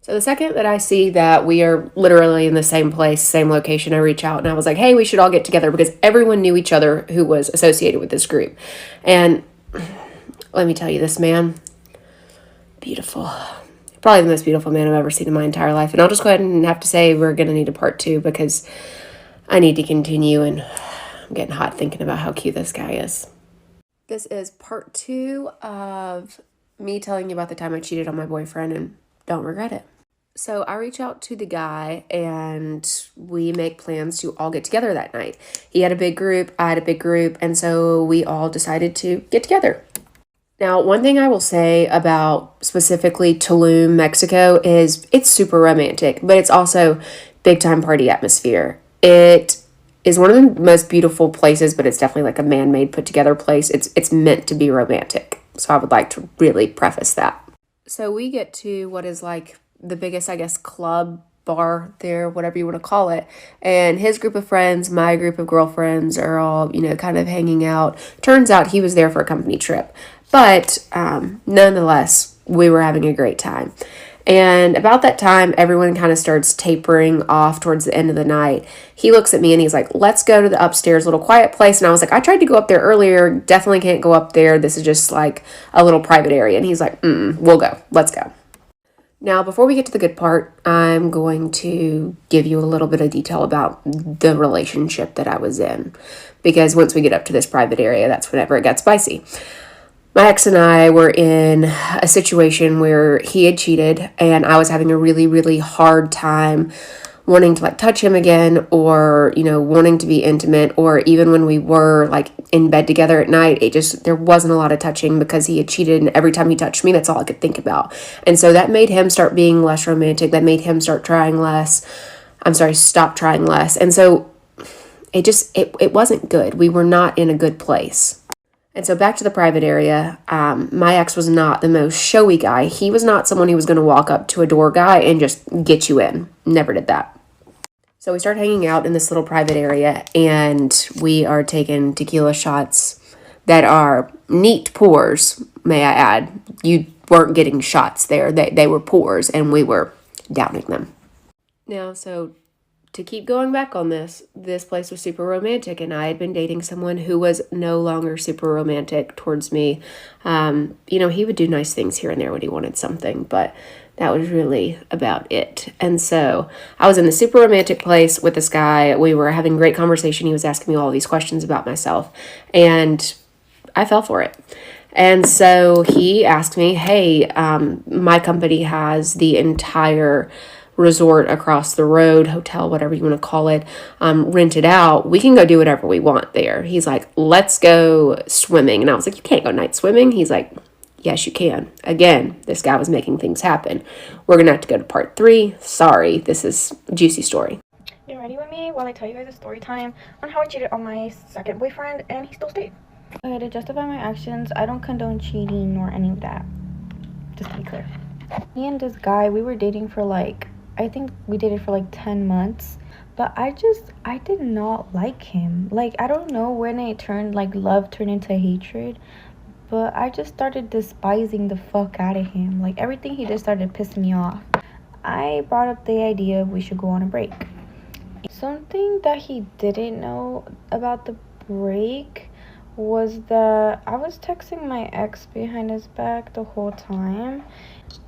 So the second that I see that we are literally in the same place, same location, I reach out and I was like, hey, we should all get together, because everyone knew each other who was associated with this group. And let me tell you, this man, beautiful. Probably the most beautiful man I've ever seen in my entire life. And I'll just go ahead and have to say we're going to need a part 2 because I need to continue, and I'm getting hot thinking about how cute this guy is. This is part 2 of me telling you about the time I cheated on my boyfriend and don't regret it. So I reach out to the guy and we make plans to all get together that night. He had a big group, I had a big group, and so we all decided to get together. Now, one thing I will say about specifically Tulum, Mexico is it's super romantic, but it's also big time party atmosphere. It is one of the most beautiful places, but it's definitely a man-made put together place. It's meant to be romantic. So I would like to really preface that. So we get to what is the biggest, I guess, club, bar there, whatever you want to call it. And his group of friends, my group of girlfriends are all, kind of hanging out. Turns out he was there for a company trip. But nonetheless, we were having a great time. And about that time, everyone kind of starts tapering off towards the end of the night. He looks at me and he's like, let's go to the upstairs little quiet place. And I was like, I tried to go up there earlier. Definitely can't go up there. This is just a little private area. And he's like, we'll go. Let's go. Now, before we get to the good part, I'm going to give you a little bit of detail about the relationship that I was in. Because once we get up to this private area, that's whenever it got spicy. My ex and I were in a situation where he had cheated, and I was having a really, really hard time wanting to like touch him again, or wanting to be intimate, or even when we were like in bed together at night, there wasn't a lot of touching because he had cheated, and every time he touched me, that's all I could think about. And so that made him start being less romantic. That made him start trying less. I'm sorry, stop trying less. And so it wasn't good. We were not in a good place. And so back to the private area, my ex was not the most showy guy. He was not someone who was going to walk up to a door guy and just get you in. Never did that. So we start hanging out in this little private area, and we are taking tequila shots that are neat pours, may I add. You weren't getting shots there. They were pours, and we were downing them. Now, so to keep going back on this place was super romantic, and I had been dating someone who was no longer super romantic towards me. He would do nice things here and there when he wanted something, but that was really about it. And so I was in the super romantic place with this guy. We were having great conversation. He was asking me all these questions about myself, and I fell for it. And so he asked me, hey, my company has the entire resort across the road, hotel, whatever you want to call it, rented out. We can go do whatever we want there. He's like, let's go swimming. And I was like, you can't go night swimming. He's like, yes, you can. Again, this guy was making things happen. We're going to have to go to part 3. Sorry, this is a juicy story. You ready with me while I tell you guys a story time on how I cheated on my second boyfriend and he still stayed? Okay, to justify my actions, I don't condone cheating or any of that. Just to be clear. Me and this guy, we were dating for I think we dated for 10 months. But I did not like him. I don't know when it turned, love turned into hatred. But I just started despising the fuck out of him. Everything he did started pissing me off. I brought up the idea we should go on a break. Something that he didn't know about the break was that I was texting my ex behind his back the whole time,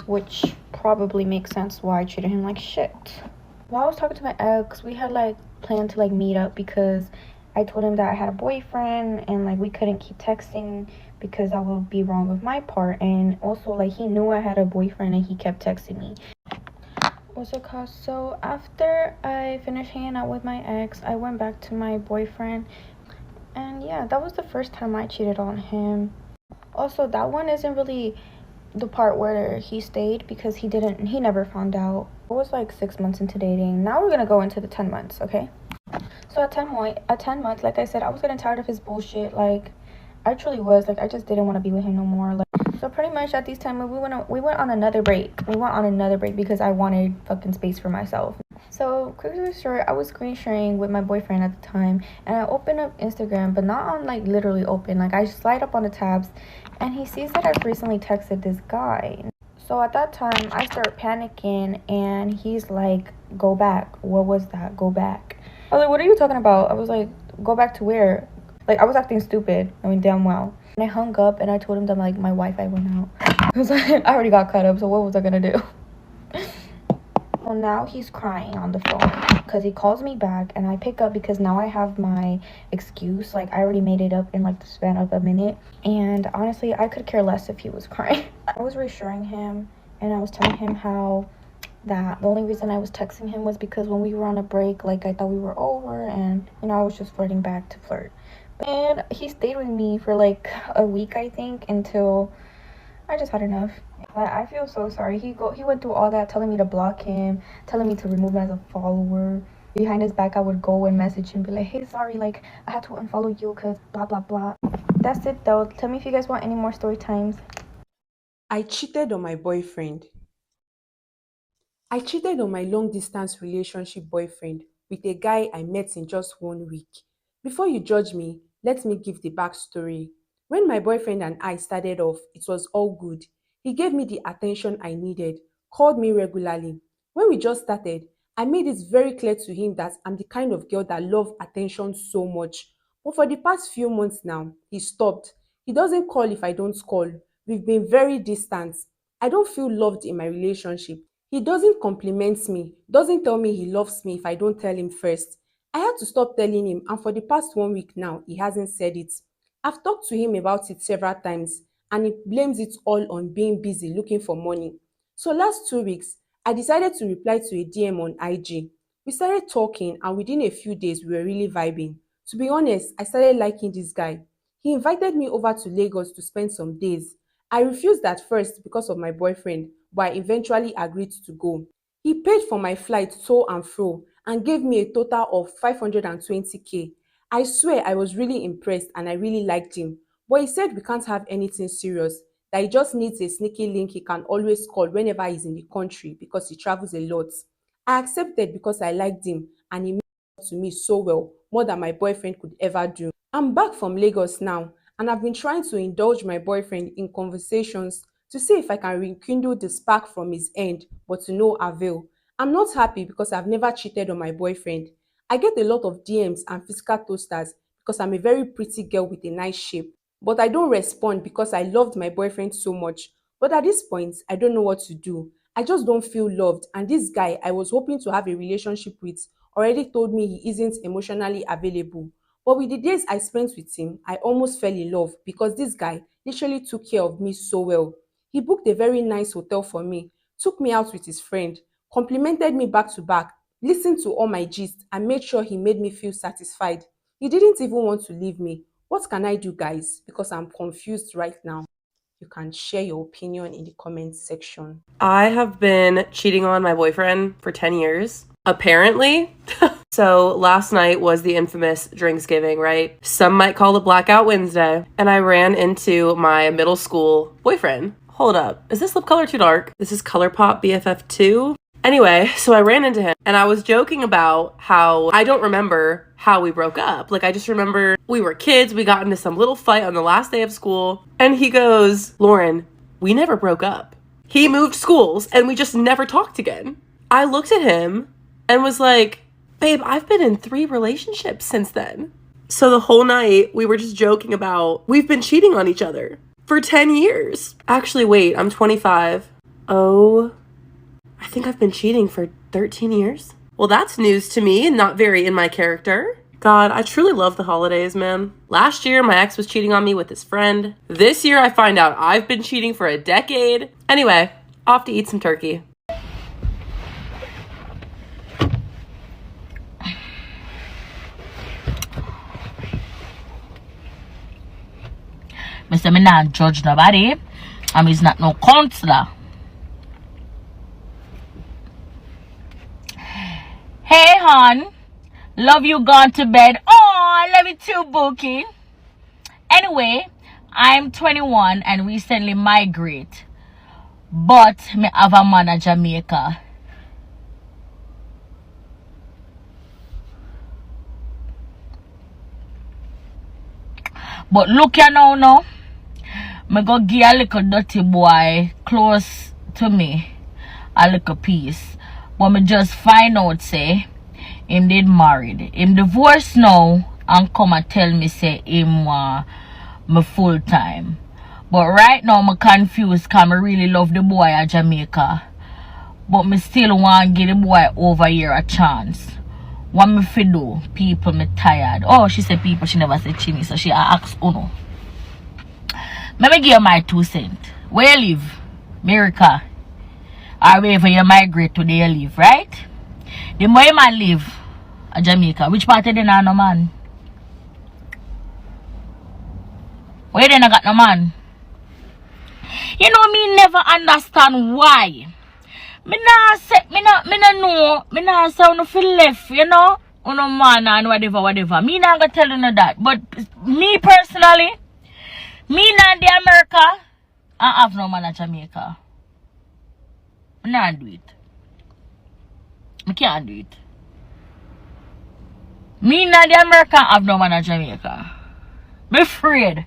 which probably makes sense why I treated him like shit. While I was talking to my ex, we had planned to meet up because I told him that I had a boyfriend and we couldn't keep texting because that would be wrong with my part, and also he knew I had a boyfriend and he kept texting me. What's it called? So after I finished hanging out with my ex, I went back to my boyfriend, and yeah, that was the first time I cheated on him. Also, that one isn't really the part where he stayed because he never found out. It was 6 months into dating. Now we're gonna go into the 10 months, okay? So at 10 months, like I said, I was getting tired of his bullshit. I truly was. I just didn't want to be with him no more. So pretty much at these time, we went on another break. We went on another break because I wanted fucking space for myself. So quick story short, I was screen sharing with my boyfriend at the time, and I opened up Instagram, but not on literally open. I slide up on the tabs, and he sees that I've recently texted this guy. So at that time, I start panicking, and he's like, "Go back. What was that? Go back." I was like, "What are you talking about?" I was like, "Go back to where?" I was acting stupid. I mean, damn well. And I hung up, and I told him that my Wi-Fi went out. I was like, I already got cut up, so what was I gonna do? Well, now he's crying on the phone because he calls me back, and I pick up because now I have my excuse. I already made it up in the span of a minute, and honestly, I could care less if he was crying. I was reassuring him, and I was telling him how that the only reason I was texting him was because when we were on a break, I thought we were over, and I was just flirting back to flirt. And he stayed with me for a week, I think, until I just had enough. I feel so sorry. He went through all that, telling me to block him, telling me to remove him as a follower. Behind his back, I would go and message him, be like, "Hey, sorry, I had to unfollow you because blah blah blah." That's it though. Tell me if you guys want any more story times. I cheated on my boyfriend. I cheated on my long distance relationship boyfriend with a guy I met in just 1 week. Before you judge me, let me give the backstory. When my boyfriend and I started off, it was all good. He gave me the attention I needed, called me regularly. When we just started, I made it very clear to him that I'm the kind of girl that loves attention so much. But for the past few months now, he stopped. He doesn't call if I don't call. We've been very distant. I don't feel loved in my relationship. He doesn't compliment me, doesn't tell me he loves me if I don't tell him first. I had to stop telling him, and for the past 1 week now, he hasn't said it. I've talked to him about it several times, and he blames it all on being busy looking for money. So last 2 weeks, I decided to reply to a DM on IG. We started talking, and within a few days, we were really vibing. To be honest, I started liking this guy. He invited me over to Lagos to spend some days. I refused at first because of my boyfriend, but I eventually agreed to go. He paid for my flight to and fro and gave me a total of 520k. I swear I was really impressed and I really liked him. But he said we can't have anything serious, that he just needs a sneaky link he can always call whenever he's in the country because he travels a lot. I accepted because I liked him and he meant to me so well, more than my boyfriend could ever do. I'm back from Lagos now, and I've been trying to indulge my boyfriend in conversations to see if I can rekindle the spark from his end, but to no avail. I'm not happy because I've never cheated on my boyfriend. I get a lot of DMs and physical toasters because I'm a very pretty girl with a nice shape, but I don't respond because I loved my boyfriend so much. But at this point, I don't know what to do. I just don't feel loved, and this guy I was hoping to have a relationship with already told me he isn't emotionally available. But with the days I spent with him, I almost fell in love because this guy literally took care of me so well. He booked a very nice hotel for me, took me out with his friend, complimented me back to back, listened to all my gist, and made sure he made me feel satisfied. He didn't even want to leave me. What can I do, guys? Because I'm confused right now. You can share your opinion in the comments section. I have been cheating on my boyfriend for 10 years, apparently. So last night was the infamous Drinksgiving, right? Some might call it Blackout Wednesday. And I ran into my middle school boyfriend. Hold up. Is this lip color too dark? This is ColourPop BFF2. Anyway, so I ran into him and I was joking about how I don't remember how we broke up. Like, I just remember we were kids. We got into some little fight on the last day of school. And he goes, Lauren, we never broke up. He moved schools and we just never talked again. I looked at him and was like, babe, I've been in 3 relationships since then. So the whole night we were just joking about we've been cheating on each other for 10 years. Actually, wait, I'm 25. Oh, I think I've been cheating for 13 years. Well, that's news to me and not very in my character. God, I truly love the holidays, man. Last year, my ex was cheating on me with his friend. This year, I find out I've been cheating for a decade. Anyway, off to eat some turkey. Mr. Me not judge nobody. And he's not no counselor. Hey, hon. Love you gone to bed. Oh, I love you too, Bookie. Anyway, I'm 21 and recently migrate. But me have a man in Jamaica. But look here now, no. Me go give a little dirty boy close to me a little piece. But me just find out, say, him did married. Him divorced now and come and tell me, say, him me full time. But right now, me confused because me really love the boy at Jamaica. But me still want to give the boy over here a chance. What me fi do? People, me tired. Oh, she said people, she never said chimney, so she asked Uno. Let me give you my 2 cents. Where you live? America. Or wherever you migrate to, there you live, right? The boy man live at Jamaica. Which part of the no man? Where then I got no man? You know, me never understand why. Me nah know. Me nah say no feel left, you know? No man and whatever. Me nah gonna tell you no that. But me personally, me nah the America, I have no man at Jamaica. Me nah do it. Me can't do it. Me nah the America, I have no man at Jamaica. Me afraid.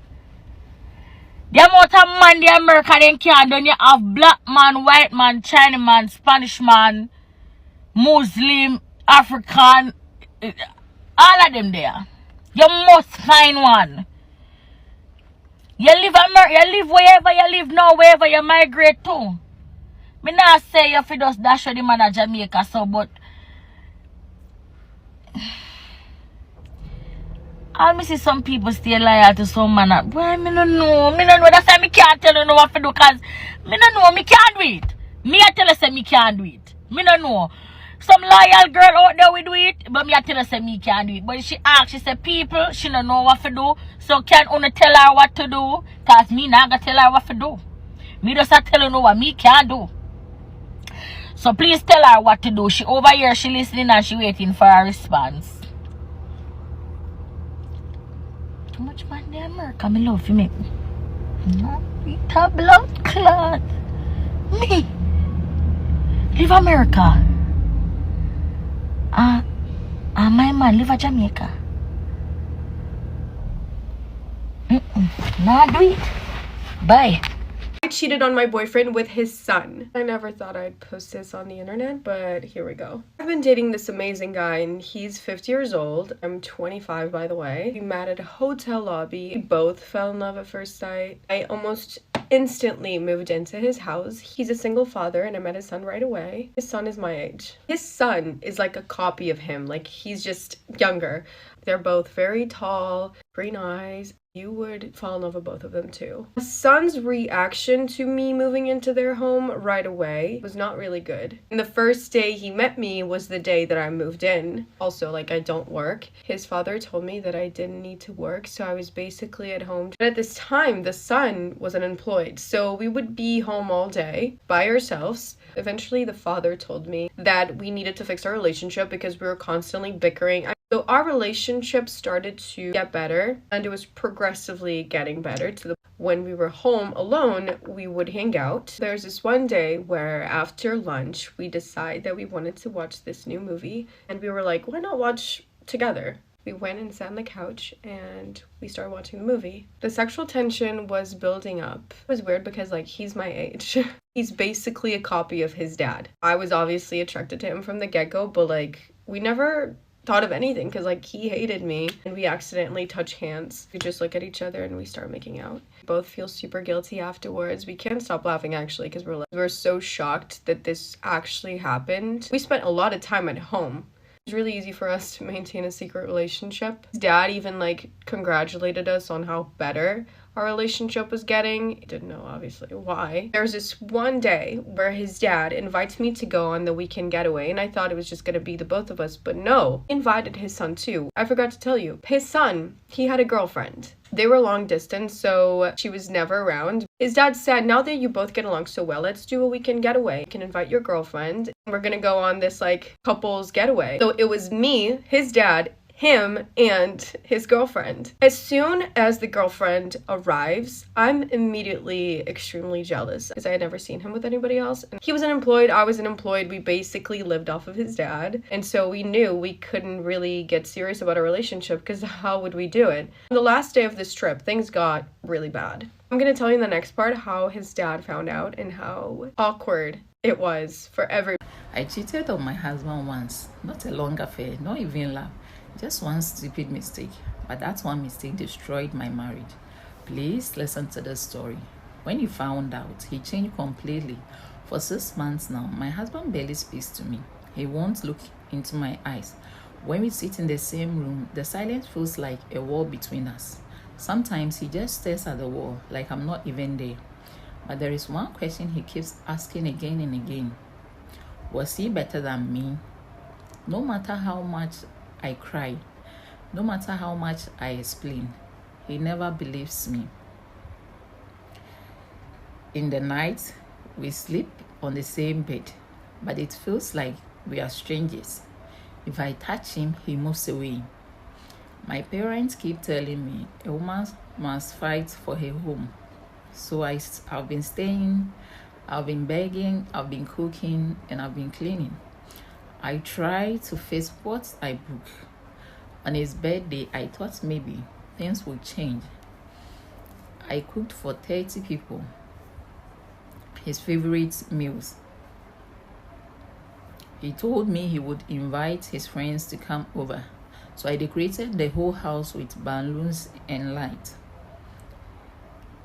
The amount of man the America then can't done, you have black man, white man, Chinese man, Spanish man, Muslim, African, all of them there. You must find one. You live America, you live wherever you live now, wherever you migrate to. Me not say you fi just dash the man of Jamaica, so, but I me see some people stay loyal to some man. Boy, me no know. Me no know. That's why me can't tell you know what to do, cause me no know. Me can't do it. Me I tell you say me can't do it. Me no know. Some loyal girl out there will do it, but me I tell her say me can't do it. But she ask, she say people, she no know what to do. So can only tell her what to do, cause me not gonna tell her what to do. Me just a tell her know what me can't do. So please tell her what to do. She over here, she listening and she waiting for a response. Too much man in America, me love you, me. No, eat a blood clot. Me. Live America. My man live at Jamaica. Nah, do it. Bye. I cheated on my boyfriend with his son. I never thought I'd post this on the internet, but here we go. I've been dating this amazing guy and he's 50 years old. I'm 25, by the way. We met at a hotel lobby. We both fell in love at first sight. I almost instantly moved into his house. He's a single father and I met his son right away. His son is my age. His son is like a copy of him. Like, he's just younger. They're both very tall, green eyes. You would fall in love with both of them too. The son's reaction to me moving into their home right away was not really good. And the first day he met me was the day that I moved in. Also, like, I don't work. His father told me that I didn't need to work, so I was basically at home. But at this time, the son was unemployed, so we would be home all day by ourselves. Eventually, the father told me that we needed to fix our relationship because we were constantly bickering. So our relationship started to get better, and it was progressively getting better to the when we were home alone, we would hang out. There's this one day where after lunch, we decided that we wanted to watch this new movie, and we were like, why not watch together? We went and sat on the couch and we started watching the movie. The sexual tension was building up. It was weird because, like, he's my age. He's basically a copy of his dad. I was obviously attracted to him from the get-go, but, like, we never thought of anything because, like, he hated me and we accidentally touch hands. We just look at each other and we start making out. Both feel super guilty afterwards. We can't stop laughing actually because we're so shocked that this actually happened. We spent a lot of time at home. It was really easy for us to maintain a secret relationship. His dad even, like, congratulated us on how better our relationship was getting. He didn't know, obviously, why. There's this one day where his dad invites me to go on the weekend getaway, and I thought it was just gonna be the both of us, but no. He invited his son too. I forgot to tell you. His son, he had a girlfriend. They were long distance, so she was never around. His dad said, now that you both get along so well, let's do a weekend getaway. You can invite your girlfriend. We're gonna go on this, like, couples getaway. So it was me, his dad, him, and his girlfriend. As soon as the girlfriend arrives, I'm immediately extremely jealous because I had never seen him with anybody else. And he was unemployed, I was unemployed. We basically lived off of his dad. And so we knew we couldn't really get serious about our relationship because how would we do it? On the last day of this trip, things got really bad. I'm gonna tell you in the next part how his dad found out and how awkward it was for everyone. I cheated on my husband once. Not a long affair, not even love. Just one stupid mistake, but that one mistake destroyed my marriage. Please listen to the story. When he found out, he changed completely. For 6 months now, my husband barely speaks to me. He won't look into my eyes. When we sit in the same room, the silence feels like a wall between us. Sometimes he just stares at the wall like I'm not even there. But there is one question he keeps asking again and again. Was he better than me? No matter how much I cry, no matter how much I explain, he never believes me. In the night, we sleep on the same bed, but it feels like we are strangers. If I touch him, he moves away. My parents keep telling me a woman must fight for her home. So I've been staying, I've been begging, I've been cooking, and I've been cleaning. I try to face what I book. On his birthday, I thought maybe things would change. I cooked for 30 people, his favorite meals. He told me he would invite his friends to come over. So I decorated the whole house with balloons and lights.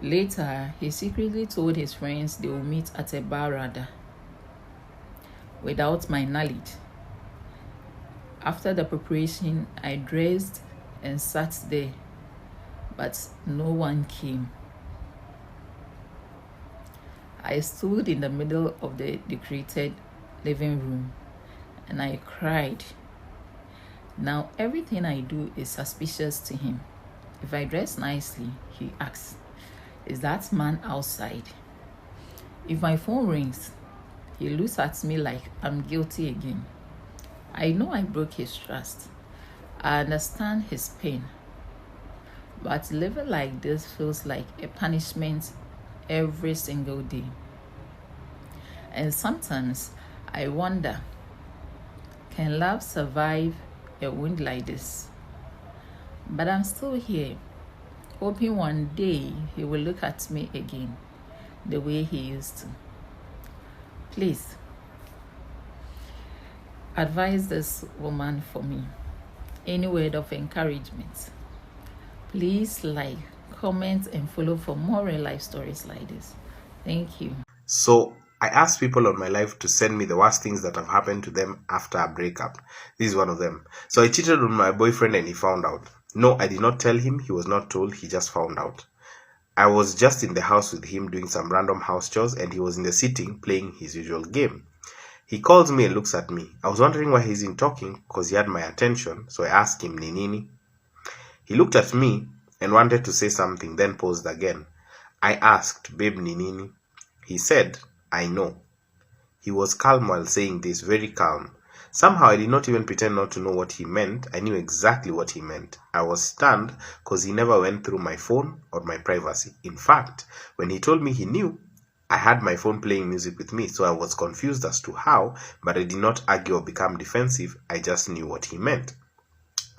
Later, he secretly told his friends they will meet at a bar rather. without my knowledge. After the preparation, I dressed and sat there, but no one came. I stood in the middle of the decorated living room and I cried. Now everything I do is suspicious to him. If I dress nicely, he asks, "Is that man outside?" If my phone rings, he looks at me like I'm guilty again. I know I broke his trust. I understand his pain. But living like this feels like a punishment every single day. And sometimes I wonder, can love survive a wound like this? But I'm still here, hoping one day he will look at me again the way he used to. Please, advise this woman for me. Any word of encouragement? Please like, comment, and follow for more real life stories like this. Thank you. So I asked people on my life to send me the worst things that have happened to them after a breakup. This is one of them. So I cheated on my boyfriend and he found out. No, I did not tell him. He was not told. He just found out. I was just in the house with him doing some random house chores and he was in the sitting playing his usual game. He calls me and looks at me. I was wondering why he isn't talking because he had my attention. So I asked him, "Ni nini?" He looked at me and wanted to say something, then paused again. I asked, "Babe, ni nini?" He said, "I know." He was calm while saying this, very calm. Somehow I did not even pretend not to know what he meant. I knew exactly what he meant. I was stunned because he never went through my phone or my privacy. In fact, when he told me he knew, I had my phone playing music with me, so I was confused as to how, but I did not argue or become defensive. I just knew what he meant.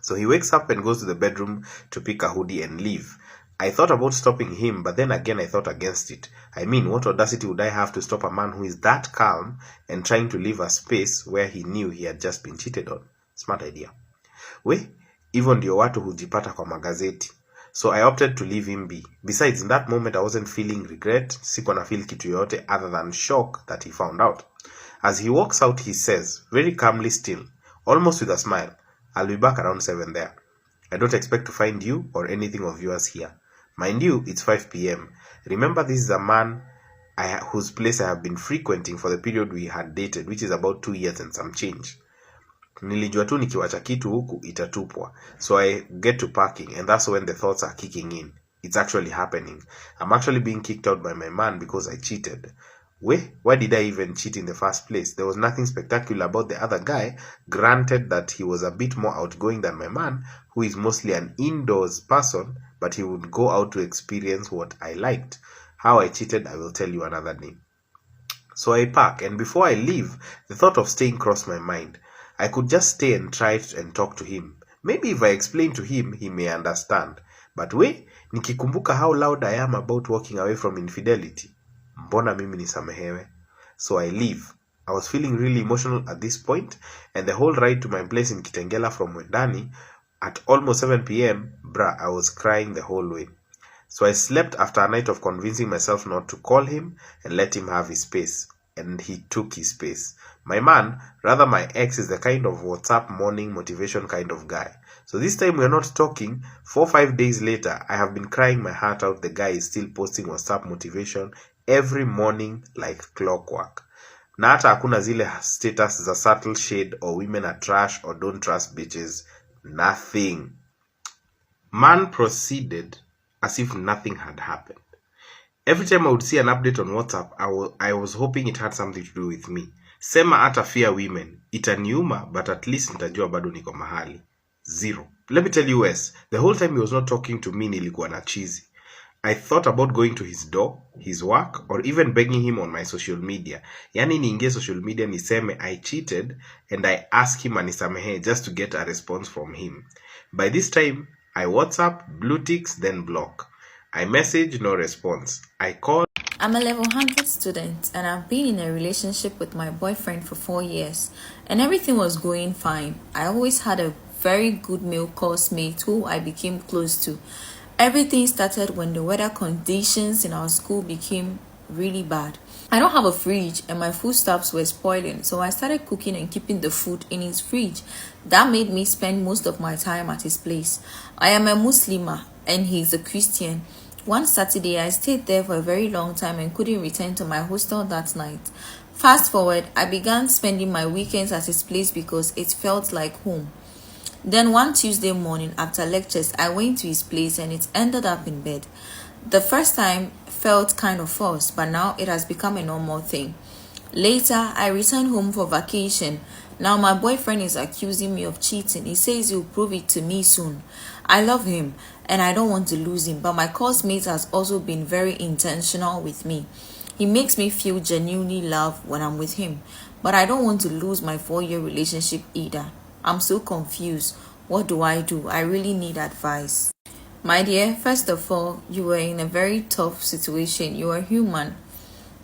So he wakes up and goes to the bedroom to pick a hoodie and leave. I thought about stopping him, but then again I thought against it. I mean, what audacity would I have to stop a man who is that calm and trying to leave a space where he knew he had just been cheated on? Smart idea. Hivyo ndio watu hujipata kwa magazeti. So I opted to leave him be. Besides, in that moment I wasn't feeling regret. Sikuwa na feel kitu yoyote other than shock that he found out. As he walks out, he says, very calmly still, almost with a smile, "I'll be back around 7 there. I don't expect to find you or anything of yours here. Mind you, it's 5 p.m. Remember, this is a man whose place I have been frequenting for the period we had dated, which is about 2 years and some change. Nilijua tu nikiwacha kitu huku itatupwa. So I get to parking and that's when the thoughts are kicking in. It's actually happening. I'm actually being kicked out by my man because I cheated. Why did I even cheat in the first place? There was nothing spectacular about the other guy. Granted that he was a bit more outgoing than my man, who is mostly an indoors person, but he would go out to experience what I liked. How I cheated, I will tell you another day. So I park, and before I leave, the thought of staying crossed my mind. I could just stay and try and talk to him. Maybe if I explain to him, he may understand. But nikikumbuka how loud I am about walking away from infidelity, mbona mimi nisamehewe? So I leave. I was feeling really emotional at this point, and the whole ride to my place in Kitengela from Wendani at almost 7 p.m, I was crying the whole way. So I slept after a night of convincing myself not to call him and let him have his space. And he took his space. My man, rather my ex, is the kind of WhatsApp morning motivation kind of guy. So this time we're not talking. 4 or 5 days later, I have been crying my heart out. The guy is still posting WhatsApp motivation every morning like clockwork. Na hata hakuna zile status za subtle shade or women are trash or don't trust bitches. Nothing. Man proceeded as if nothing had happened. Every time I would see an update on WhatsApp, I was hoping it had something to do with me. Sema hata fear women. Itaniuma, but at least nitajua bado niko mahali. Zero. Let me tell you Wes, the whole time he was not talking to me nilikuwa na cheesy. I thought about going to his door, his work, or even begging him on my social media. Yani niingie social media niseme I cheated and I ask him anisamehe just to get a response from him. By this time, I WhatsApp, blue ticks, then block. I message, no response. I call. I'm a level 100 student and I've been in a relationship with my boyfriend for 4 years and everything was going fine. I always had a very good male course mate who I became close to. Everything started when the weather conditions in our school became really bad. I don't have a fridge and my foodstuffs were spoiling, so I started cooking and keeping the food in his fridge. That made me spend most of my time at his place. I am a Muslimah and he's a Christian. One Saturday, I stayed there for a very long time and couldn't return to my hostel that night. Fast forward, I began spending my weekends at his place because it felt like home. Then one Tuesday morning after lectures, I went to his place and it ended up in bed. The first time felt kind of forced, but now it has become a normal thing. Later, I returned home for vacation. Now my boyfriend is accusing me of cheating. He says he'll prove it to me soon. I love him and I don't want to lose him, but my course mate has also been very intentional with me. He makes me feel genuinely loved when I'm with him, but I don't want to lose my 4-year relationship either. I'm so confused. What do? I really need advice. My dear, first of all, you were in a very tough situation. You are human.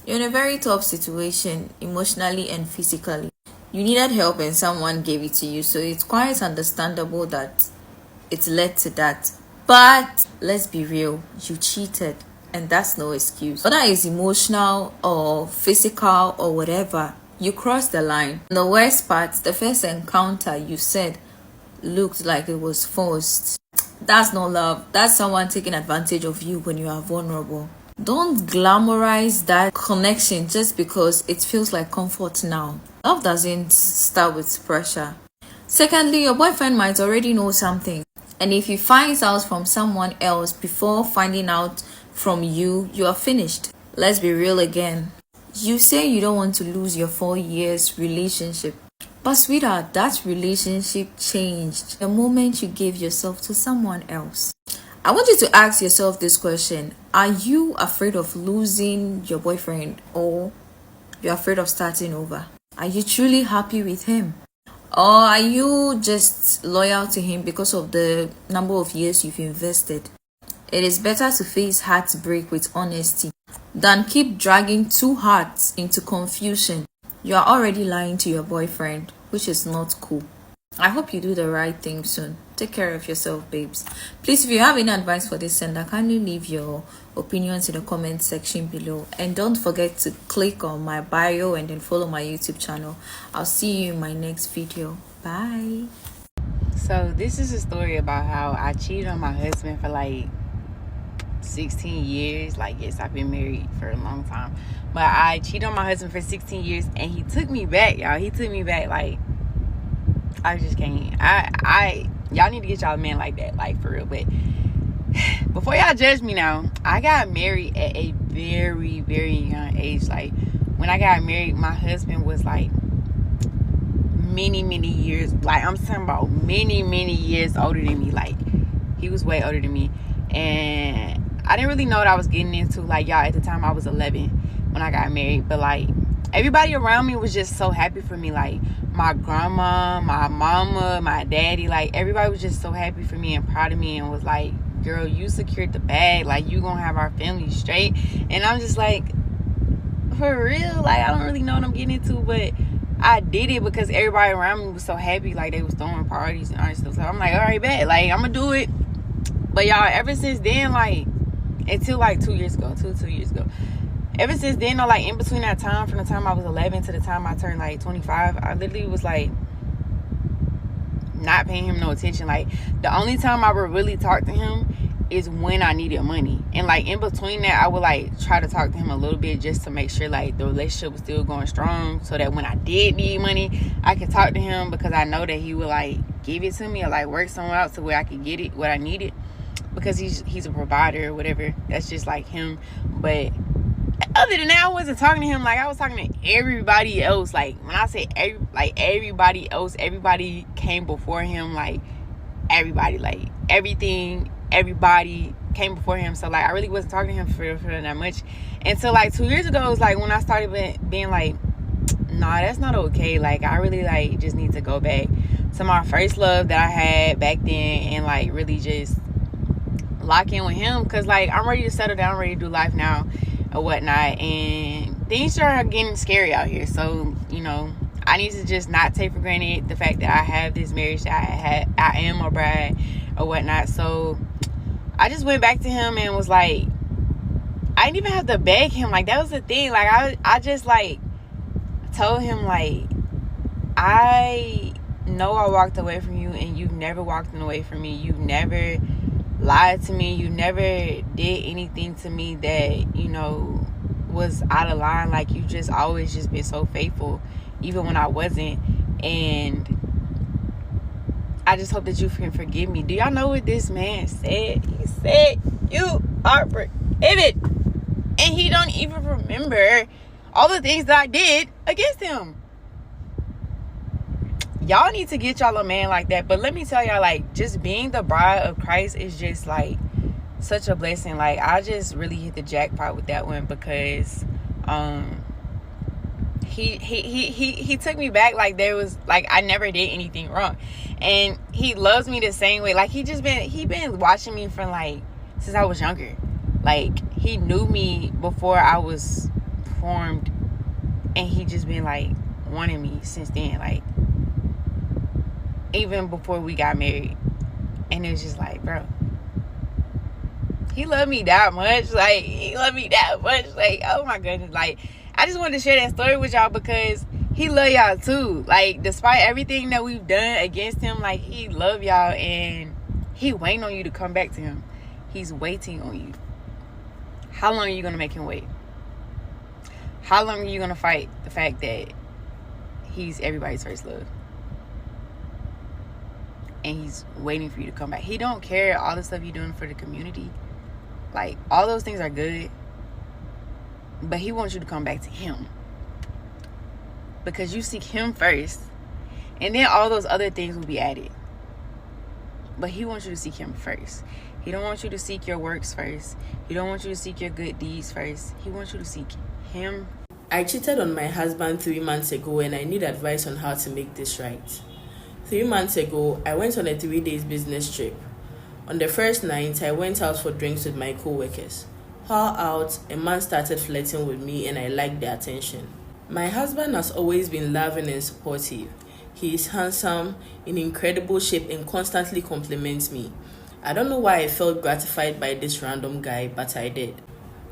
You're in a very tough situation, emotionally and physically. You needed help and someone gave it to you, so it's quite understandable that it led to that. But let's be real, you cheated, and that's no excuse. Whether it's emotional or physical or whatever, you crossed the line. And the worst part, the first encounter you said looked like it was forced. That's not love. That's someone taking advantage of you when you are vulnerable. Don't glamorize that connection just because it feels like comfort now. Love doesn't start with pressure. Secondly, your boyfriend might already know something. And if he finds out from someone else before finding out from you, you are finished. Let's be real again. You say you don't want to lose your 4 years relationship. But sweetheart, that relationship changed the moment you gave yourself to someone else. I want you to ask yourself this question. Are you afraid of losing your boyfriend or you're afraid of starting over? Are you truly happy with him? Or are you just loyal to him because of the number of years you've invested? It is better to face heartbreak with honesty than keep dragging two hearts into confusion. You are already lying to your boyfriend, which is not cool. I hope you do the right thing soon. Take care of yourself, babes. Please, if you have any advice for this sender, kindly leave your opinions in the comment section below. And don't forget to click on my bio and then follow my YouTube channel. I'll see you in my next video. Bye. So this is a story about how I cheated on my husband for like 16 years. Like, yes, I've been married for a long time, but I cheated on my husband for 16 years and he took me back, y'all. He took me back. Like, I just can't. Y'all need to get y'all a man like that, like, for real. But before y'all judge me now, I got married at a very, very young age. Like, when I got married, my husband was like many years, like, I'm talking about many years older than me. Like, he was way older than me, and I didn't really know what I was getting into. Like, y'all, at the time I was 11 when I got married, but like, everybody around me was just so happy for me. Like, my grandma, my mama, my daddy, like, everybody was just so happy for me and proud of me and was like, girl, you secured the bag, like, you gonna have our family straight. And I'm just like, for real? Like, I don't really know what I'm getting into, but I did it because everybody around me was so happy. Like, they was throwing parties and all that stuff. So I'm like, all right, bet, like, I'm gonna do it. But y'all, ever since then, like, until like 2 years ago, two years ago, ever since then, like, in between that time, from the time I was 11 to the time I turned like 25, I literally was like not paying him no attention. Like, the only time I would really talk to him is when I needed money, and like, in between that, I would like try to talk to him a little bit just to make sure like the relationship was still going strong, so that when I did need money, I could talk to him, because I know that he would like give it to me or like work somewhere else to where I could get it what I needed, because he's a provider or whatever. That's just like him. But other than that, I wasn't talking to him. Like, I was talking to everybody else. Like, when I say everybody else, everybody came before him. Like, everybody, like, everybody came before him. So like, I really wasn't talking to him for that much until like 2 years ago. It was like when I started being like, nah, that's not okay. Like, I really like just need to go back to my first love that I had back then and like really just lock in with him, because like, I'm ready to settle down, I'm ready to do life now or whatnot, and things are getting scary out here. So, you know, I need to just not take for granted the fact that I have this marriage, that I am a bride or whatnot. So I just went back to him and was like, I didn't even have to beg him. Like, that was the thing. Like, I just, like, told him, like, I know I walked away from you, and you've never walked away from me. You've never lied to me. You never did anything to me that, you know, was out of line. Like, you just always just been so faithful, even when I wasn't. And I just hope that you can forgive me. Do y'all know what this man said? He said, you are forgiven. And he don't even remember all the things that I did against him. Y'all need to get y'all a man like that. But let me tell y'all, like, just being the bride of Christ is just, like, such a blessing. Like, I just really hit the jackpot with that one, because he took me back like there was, like, I never did anything wrong. And he loves me the same way. Like, he been watching me from, like, since I was younger. Like, he knew me before I was formed, and he just been, like, wanting me since then. Like, even before we got married. And it was just like, bro, he loved me that much. Like, he loved me that much. Like, oh my goodness. Like, I just wanted to share that story with y'all, because he love y'all too. Like, despite everything that we've done against him, like, he love y'all, and he waiting on you to come back to him. He's waiting on you. How long are you gonna make him wait? How long are you gonna fight the fact that he's everybody's first love? And he's waiting for you to come back. He don't care all the stuff you're doing for the community. Like, all those things are good, but he wants you to come back to him, because you seek him first, and then all those other things will be added. But he wants you to seek him first. He don't want you to seek your works first. He don't want you to seek your good deeds first. He wants you to seek him. I cheated on my husband 3 months ago, and I need advice on how to make this right. 3 months ago, I went on a 3-day business trip. On the first night, I went out for drinks with my co-workers. While out, a man started flirting with me, and I liked the attention. My husband has always been loving and supportive. He is handsome, in incredible shape, and constantly compliments me. I don't know why I felt gratified by this random guy, but I did.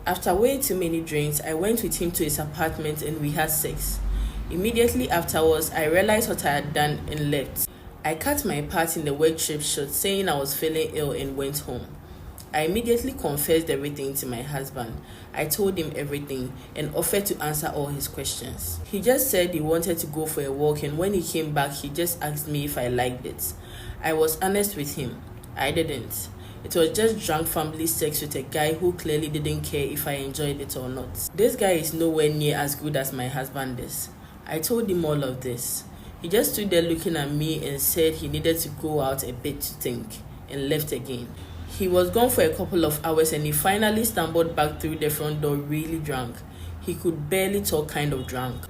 After way too many drinks, I went with him to his apartment and we had sex. Immediately afterwards, I realized what I had done and left. I cut my part in the work trip short, saying I was feeling ill, and went home. I immediately confessed everything to my husband. I told him everything and offered to answer all his questions. He just said he wanted to go for a walk, and when he came back, he just asked me if I liked it. I was honest with him. I didn't. It was just drunk family sex with a guy who clearly didn't care if I enjoyed it or not. This guy is nowhere near as good as my husband is. I told him all of this. He just stood there looking at me and said he needed to go out a bit to think, and left again. He was gone for a couple of hours, and he finally stumbled back through the front door really drunk. He could barely talk, kind of drunk.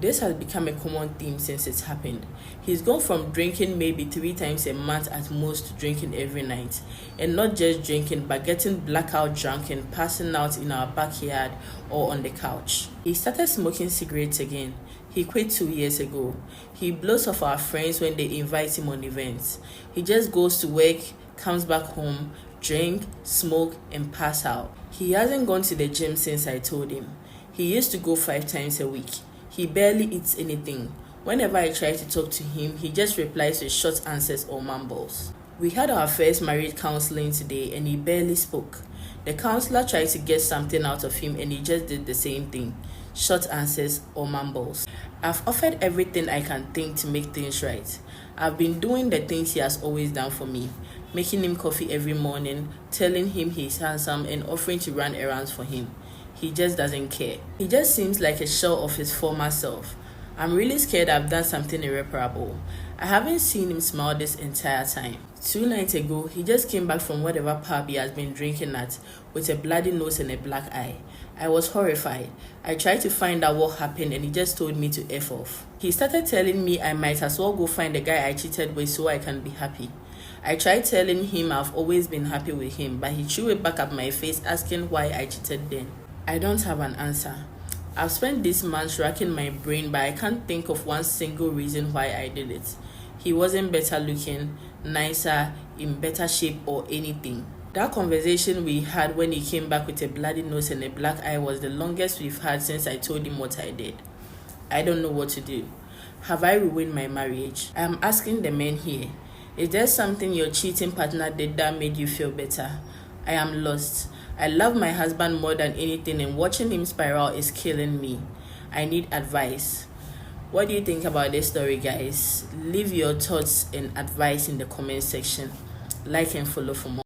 This has become a common theme since it's happened. He's gone from drinking maybe 3 times a month at most to drinking every night. And not just drinking, but getting blackout drunk and passing out in our backyard or on the couch. He started smoking cigarettes again. He quit 2 years ago. He blows off our friends when they invite him on events. He just goes to work, comes back home, drink, smoke, and pass out. He hasn't gone to the gym since I told him. He used to go 5 times a week. He barely eats anything. Whenever I try to talk to him, he just replies with short answers or mumbles. We had our first marriage counseling today, and he barely spoke. The counselor tried to get something out of him, and he just did the same thing. Short answers or mumbles. I've offered everything I can think to make things right. I've been doing the things he has always done for me. Making him coffee every morning, telling him he's handsome, and offering to run errands for him. He just doesn't care. He just seems like a shell of his former self. I'm really scared I've done something irreparable. I haven't seen him smile this entire time. 2 nights ago, he just came back from whatever pub he has been drinking at with a bloody nose and a black eye. I was horrified. I tried to find out what happened, and he just told me to F off. He started telling me I might as well go find the guy I cheated with so I can be happy. I tried telling him I've always been happy with him, but he threw it back at my face asking why I cheated then. I don't have an answer. I've spent this month racking my brain, but I can't think of one single reason why I did it. He wasn't better looking, nicer, in better shape, or anything. That conversation we had when he came back with a bloody nose and a black eye was the longest we've had since I told him what I did. I don't know what to do. Have I ruined my marriage? I am asking the men here. Is there something your cheating partner did that made you feel better? I am lost. I love my husband more than anything, and watching him spiral is killing me. I need advice. What do you think about this story, guys? Leave your thoughts and advice in the comment section. Like and follow for more.